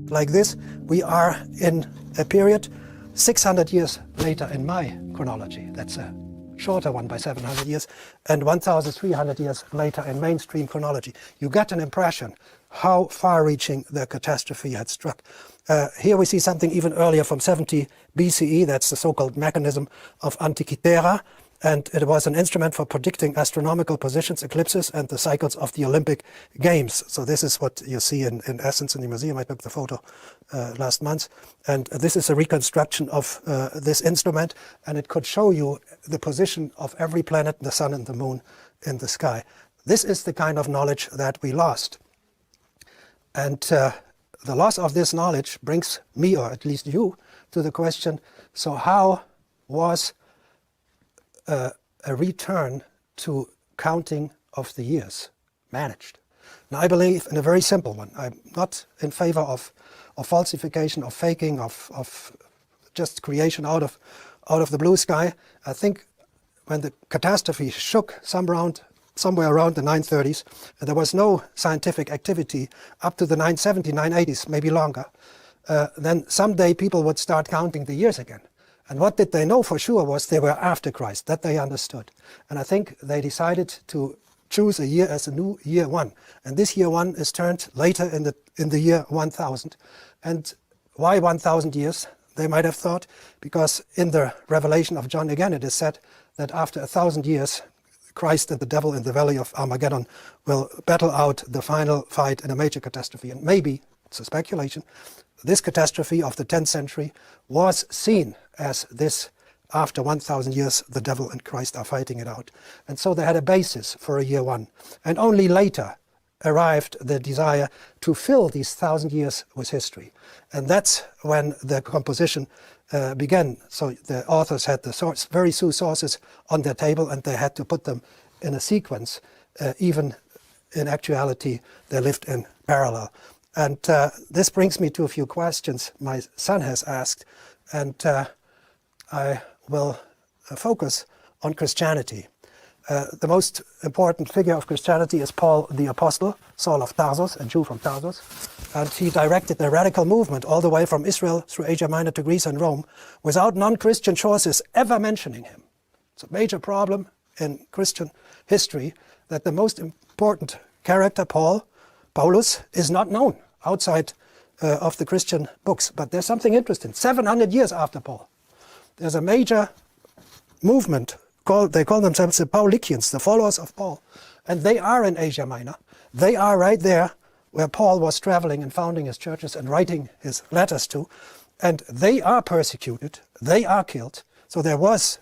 Like this, we are in a period 600 years later in my chronology. That's a shorter one by 700 years, and 1,300 years later in mainstream chronology. You get an impression how far-reaching the catastrophe had struck. Here we see something even earlier from 70 BCE. That's the so-called mechanism of Antikythera, and it was an instrument for predicting astronomical positions, eclipses, and the cycles of the Olympic Games. So this is what you see in essence in the museum. I took the photo last month, and this is a reconstruction of this instrument, and it could show you the position of every planet, the sun and the moon in the sky. This is the kind of knowledge that we lost. And the loss of this knowledge brings me, or at least you, to the question, so how was a return to counting of the years managed? Now, I believe in a very simple one. I'm not in favor of falsification, of faking, of just creation out of the blue sky. I think when the catastrophe shook somewhere around the 930s, there was no scientific activity up to the 970s, 980s, maybe longer. Then someday people would start counting the years again. And what did they know for sure was they were after Christ, that they understood. And I think they decided to choose a year as a new year one. And this year one is turned later in the year 1000. And why 1000 years? They might have thought, because in the Revelation of John again it is said that after 1000 years Christ and the devil in the valley of Armageddon will battle out the final fight in a major catastrophe. And maybe, it's a speculation, this catastrophe of the 10th century was seen as this, after 1000 years, the devil and Christ are fighting it out. And so they had a basis for a year one. And only later arrived the desire to fill these 1000 years with history. And that's when the composition began. So the authors had the very few sources on their table, and they had to put them in a sequence. Even in actuality, they lived in parallel. And this brings me to a few questions my son has asked, and I will focus on Christianity. The most important figure of Christianity is Paul the Apostle, Saul of Tarsus, a Jew from Tarsus. And he directed a radical movement all the way from Israel through Asia Minor to Greece and Rome without non-Christian sources ever mentioning him. It's a major problem in Christian history that the most important character, Paulus, is not known outside of the Christian books. But there's something interesting. 700 years after Paul, there's a major movement. They call themselves the Paulicians, the followers of Paul. And they are in Asia Minor. They are right there where Paul was traveling and founding his churches and writing his letters to. And they are persecuted. They are killed. So there was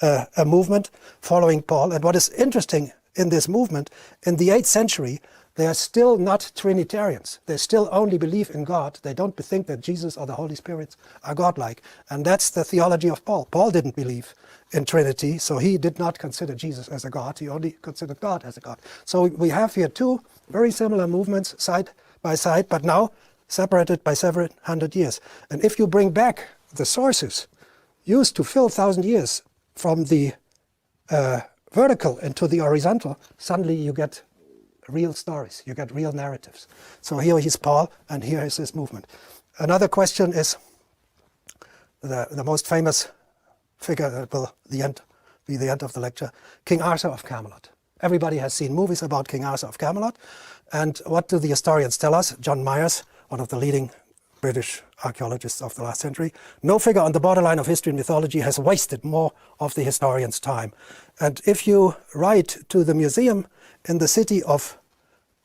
a movement following Paul. And what is interesting in this movement, in the 8th century, they are still not Trinitarians. They still only believe in God. They don't think that Jesus or the Holy Spirit are godlike. And that's the theology of Paul. Paul didn't believe in Trinity, so he did not consider Jesus as a God. He only considered God as a God. So we have here two very similar movements side by side, but now separated by several hundred years. And if you bring back the sources used to fill 1000 years from the vertical into the horizontal, suddenly you get real stories, you get real narratives. So here is Paul, and here is this movement. Another question is the most famous figure that will be the end of the lecture, King Arthur of Camelot. Everybody has seen movies about King Arthur of Camelot, and what do the historians tell us? John Myers, one of the leading British archaeologists of the last century, no figure on the borderline of history and mythology has wasted more of the historian's time. And if you write to the museum in the city of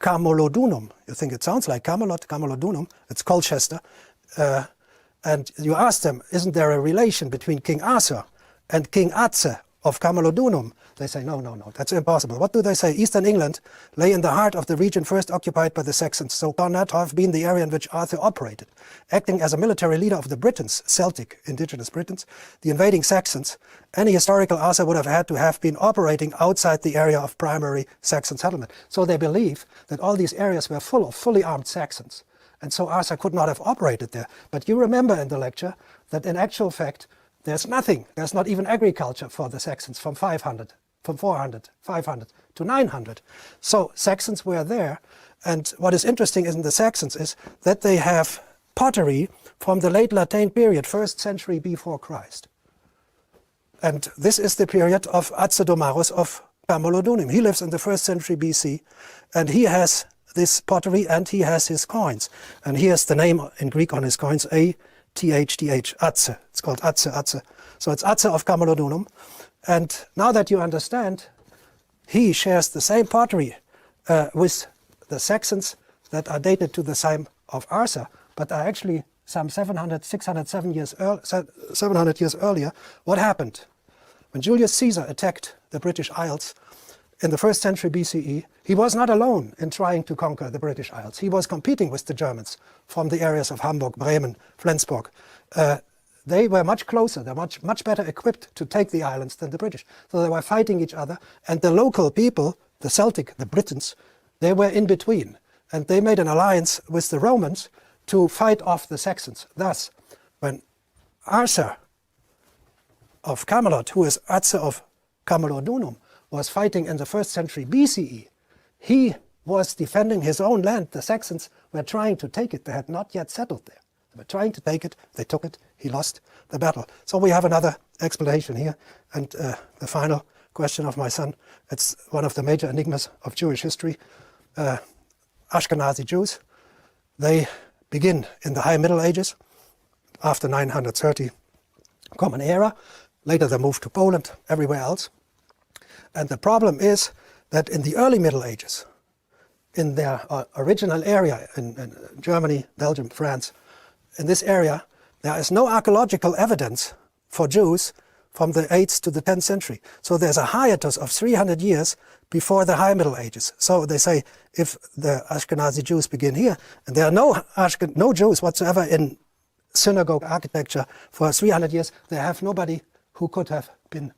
Camolodunum. You think it sounds like Camelot, Camolodunum. It's Colchester. And you ask them, isn't there a relation between King Arthur and King Atze of Camolodunum? They say, no, that's impossible. What do they say? Eastern England lay in the heart of the region first occupied by the Saxons, so cannot have been the area in which Arthur operated. Acting as a military leader of the Britons, Celtic, indigenous Britons, the invading Saxons, any historical Arthur would have had to have been operating outside the area of primary Saxon settlement. So they believe that all these areas were full of fully armed Saxons. And so Arthur could not have operated there. But you remember in the lecture that in actual fact, there's nothing. There's not even agriculture for the Saxons from 400, 500 to 900. So Saxons were there. And what is interesting in the Saxons is that they have pottery from the late Latine period, 1st century before Christ. And this is the period of Atzedomarus of Camolodunum. He lives in the 1st century BC, and he has this pottery and he has his coins. And here's the name in Greek on his coins, A-T-H-T-H, Atze. It's called Atze. So it's Atze of Camolodunum. And now that you understand, he shares the same pottery with the Saxons that are dated to the time of Arthur, but are actually some 700 years earlier. What happened? When Julius Caesar attacked the British Isles in the 1st century BCE, he was not alone in trying to conquer the British Isles. He was competing with the Germans from the areas of Hamburg, Bremen, Flensburg. They were much closer, they're much better equipped to take the islands than the British. So they were fighting each other, and the local people, the Celtic, the Britons, they were in between. And they made an alliance with the Romans to fight off the Saxons. Thus, when Arthur of Camelot, who is Atze of Camolodunum, was fighting in the 1st century BCE, he was defending his own land. The Saxons were trying to take it. They had not yet settled there. They were trying to take it. They took it. He lost the battle. So we have another explanation here. And the final question of my son, it's one of the major enigmas of Jewish history. Ashkenazi Jews, they begin in the High Middle Ages, after 930 Common Era. Later they move to Poland, everywhere else. And the problem is that in the early Middle Ages, in their original area, in Germany, Belgium, France, in this area, there is no archaeological evidence for Jews from the 8th to the 10th century. So there's a hiatus of 300 years before the High Middle Ages. So they say if the Ashkenazi Jews begin here, and there are no Jews whatsoever in synagogue architecture for 300 years, they have nobody who could have been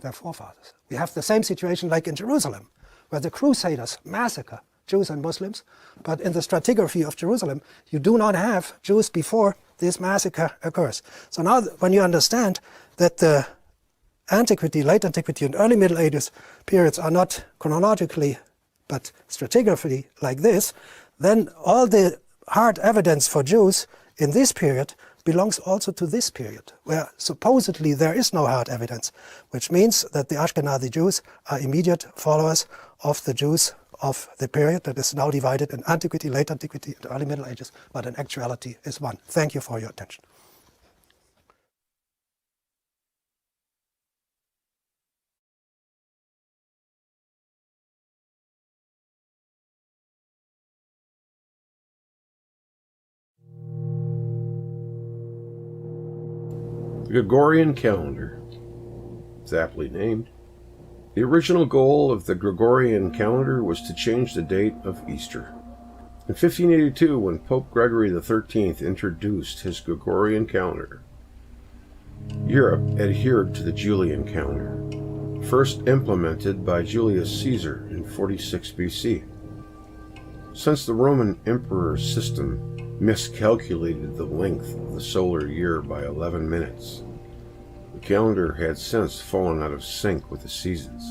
their forefathers. We have the same situation like in Jerusalem, where the Crusaders massacre Jews and Muslims, but in the stratigraphy of Jerusalem, you do not have Jews before this massacre occurs. So now when you understand that the Antiquity, late Antiquity, and early Middle Ages periods are not chronologically but stratigraphically like this, then all the hard evidence for Jews in this period belongs also to this period, where supposedly there is no hard evidence, which means that the Ashkenazi Jews are immediate followers of the Jews of the period that is now divided in Antiquity, late Antiquity, and early Middle Ages, but in actuality is one. Thank you for your attention. The Gregorian calendar. It's aptly named. The original goal of the Gregorian calendar was to change the date of Easter. In 1582, when Pope Gregory XIII introduced his Gregorian calendar, Europe adhered to the Julian calendar, first implemented by Julius Caesar in 46 BC. Since the Roman emperor's system miscalculated the length of the solar year by 11 minutes, the calendar had since fallen out of sync with the seasons.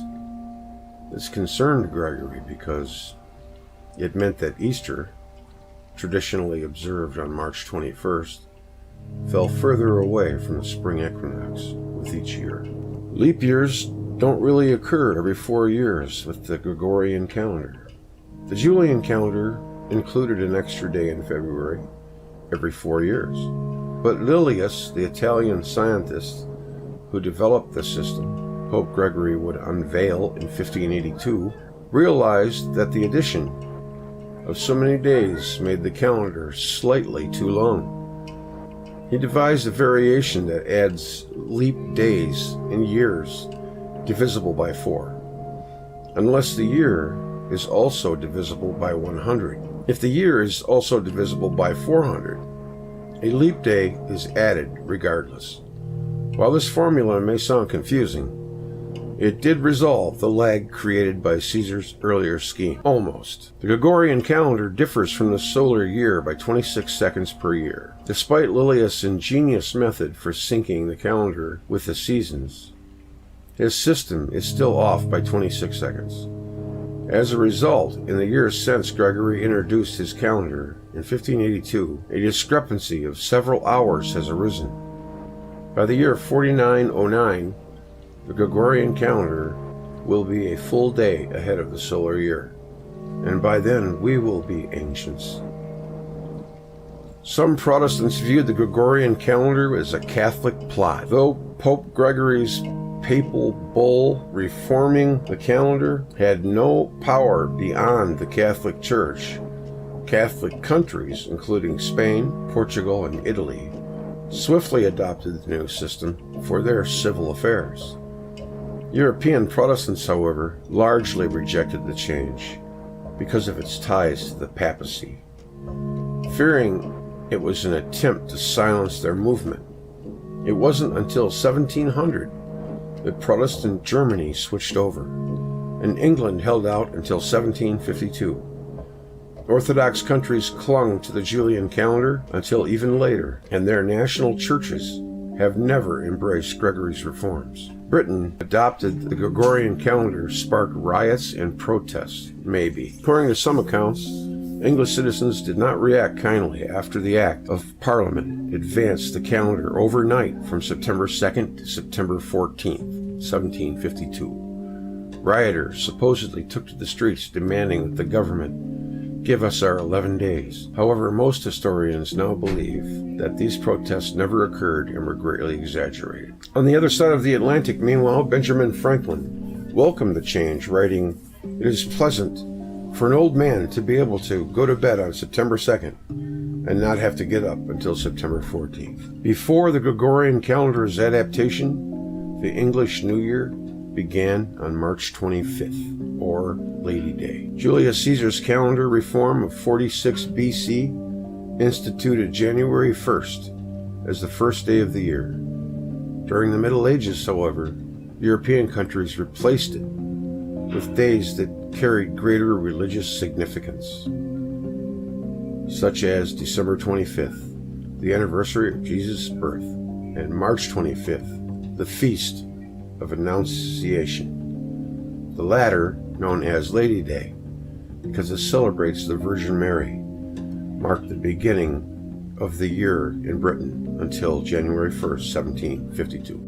This concerned Gregory because it meant that Easter, traditionally observed on March 21st, fell further away from the spring equinox with each year. Leap years don't really occur every 4 years with the Gregorian calendar. The Julian calendar included an extra day in February every 4 years. But Lilius, the Italian scientist who developed the system Pope Gregory would unveil in 1582, realized that the addition of so many days made the calendar slightly too long. He devised a variation that adds leap days in years divisible by 4, unless the year is also divisible by 100. If the year is also divisible by 400, a leap day is added regardless. While this formula may sound confusing, it did resolve the lag created by Caesar's earlier scheme. Almost. The Gregorian calendar differs from the solar year by 26 seconds per year. Despite Lilius' ingenious method for syncing the calendar with the seasons, his system is still off by 26 seconds. As a result, in the years since Gregory introduced his calendar in 1582, a discrepancy of several hours has arisen. By the year 4909, the Gregorian calendar will be a full day ahead of the solar year, and by then we will be ancients. Some Protestants viewed the Gregorian calendar as a Catholic plot. Though Pope Gregory's papal bull reforming the calendar had no power beyond the Catholic Church, Catholic countries, including Spain, Portugal, and Italy, swiftly adopted the new system for their civil affairs. European Protestants, however, largely rejected the change because of its ties to the papacy, fearing it was an attempt to silence their movement. It wasn't until 1700 that Protestant Germany switched over, and England held out until 1752. Orthodox countries clung to the Julian calendar until even later, and their national churches have never embraced Gregory's reforms. Britain adopted the Gregorian calendar sparked riots and protests, maybe. According to some accounts, English citizens did not react kindly after the Act of Parliament advanced the calendar overnight from September 2nd to September 14th, 1752. Rioters supposedly took to the streets demanding that the government give us our 11 days. However, most historians now believe that these protests never occurred and were greatly exaggerated. On the other side of the Atlantic, meanwhile, Benjamin Franklin welcomed the change, writing, "It is pleasant for an old man to be able to go to bed on September 2nd and not have to get up until September 14th. Before the Gregorian calendar's adaptation, the English New Year began on March 25th, or Lady Day. Julius Caesar's calendar reform of 46 BC instituted January 1st as the first day of the year. During the Middle Ages, however, European countries replaced it with days that carried greater religious significance, such as December 25th, the anniversary of Jesus' birth, and March 25th, the Feast of Annunciation. The latter, known as Lady Day, because it celebrates the Virgin Mary, marked the beginning of the year in Britain until January 1st, 1752.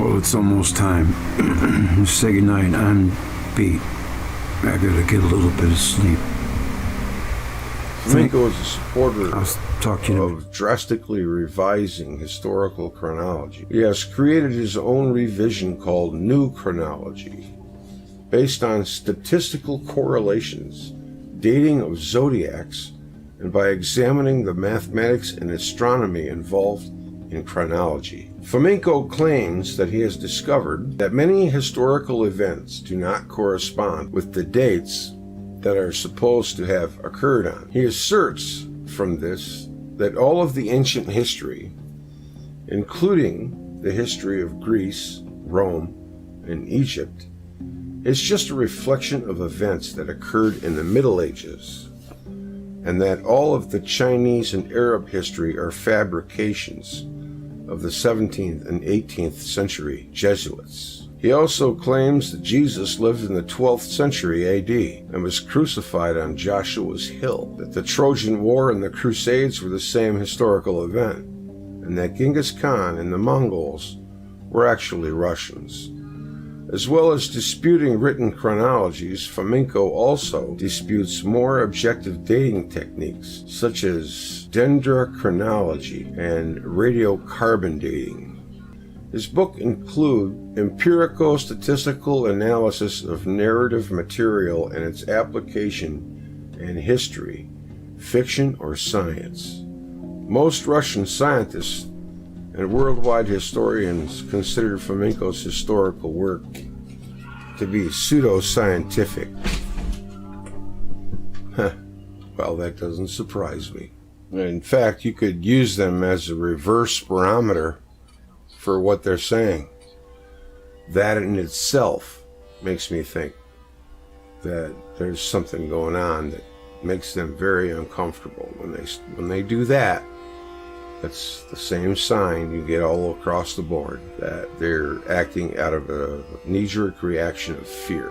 Well, it's almost time. Let's say goodnight. I'm beat. I gotta get a little bit of sleep. Flamenco is a supporter talk to you of drastically revising historical chronology. He has created his own revision called New Chronology, based on statistical correlations, dating of zodiacs, and by examining the mathematics and astronomy involved in chronology. Flamenco claims that he has discovered that many historical events do not correspond with the dates that are supposed to have occurred on. He asserts from this that all of the ancient history, including the history of Greece, Rome, and Egypt, is just a reflection of events that occurred in the Middle Ages, and that all of the Chinese and Arab history are fabrications of the 17th and 18th century Jesuits. He also claims that Jesus lived in the 12th century AD and was crucified on Joshua's Hill, that the Trojan War and the Crusades were the same historical event, and that Genghis Khan and the Mongols were actually Russians. As well as disputing written chronologies, Fomenko also disputes more objective dating techniques, such as dendrochronology and radiocarbon dating. His book includes empirical statistical analysis of narrative material and its application in history, fiction, or science. Most Russian scientists and worldwide historians consider Fomenko's historical work to be pseudo-scientific. Well, that doesn't surprise me. In fact, you could use them as a reverse barometer for what they're saying. That in itself makes me think that there's something going on that makes them very uncomfortable. When they do that, that's the same sign you get all across the board, that they're acting out of a knee-jerk reaction of fear.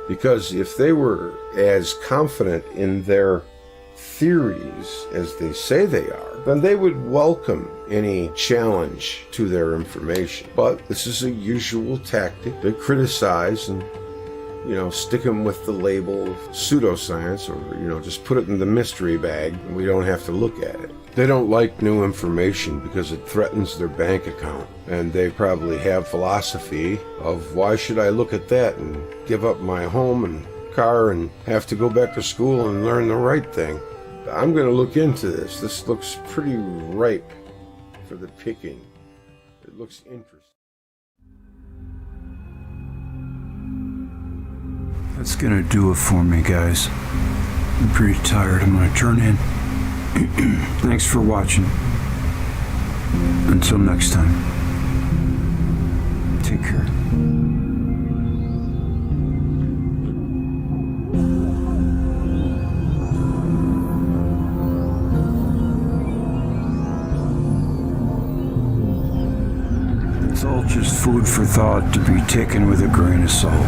Because if they were as confident in their theories as they say they are, then they would welcome any challenge to their information. But this is a usual tactic. They criticize and, stick them with the label of pseudoscience, or, just put it in the mystery bag and we don't have to look at it. They don't like new information because it threatens their bank account, and they probably have philosophy of, why should I look at that and give up my home and car and have to go back to school and learn the right thing? I'm going to look into this. This looks pretty ripe for the picking. It looks interesting. That's gonna do it for me, guys. I'm pretty tired. I'm gonna turn in. Thanks for watching. Until next time. Take care. It's all just food for thought to be taken with a grain of salt.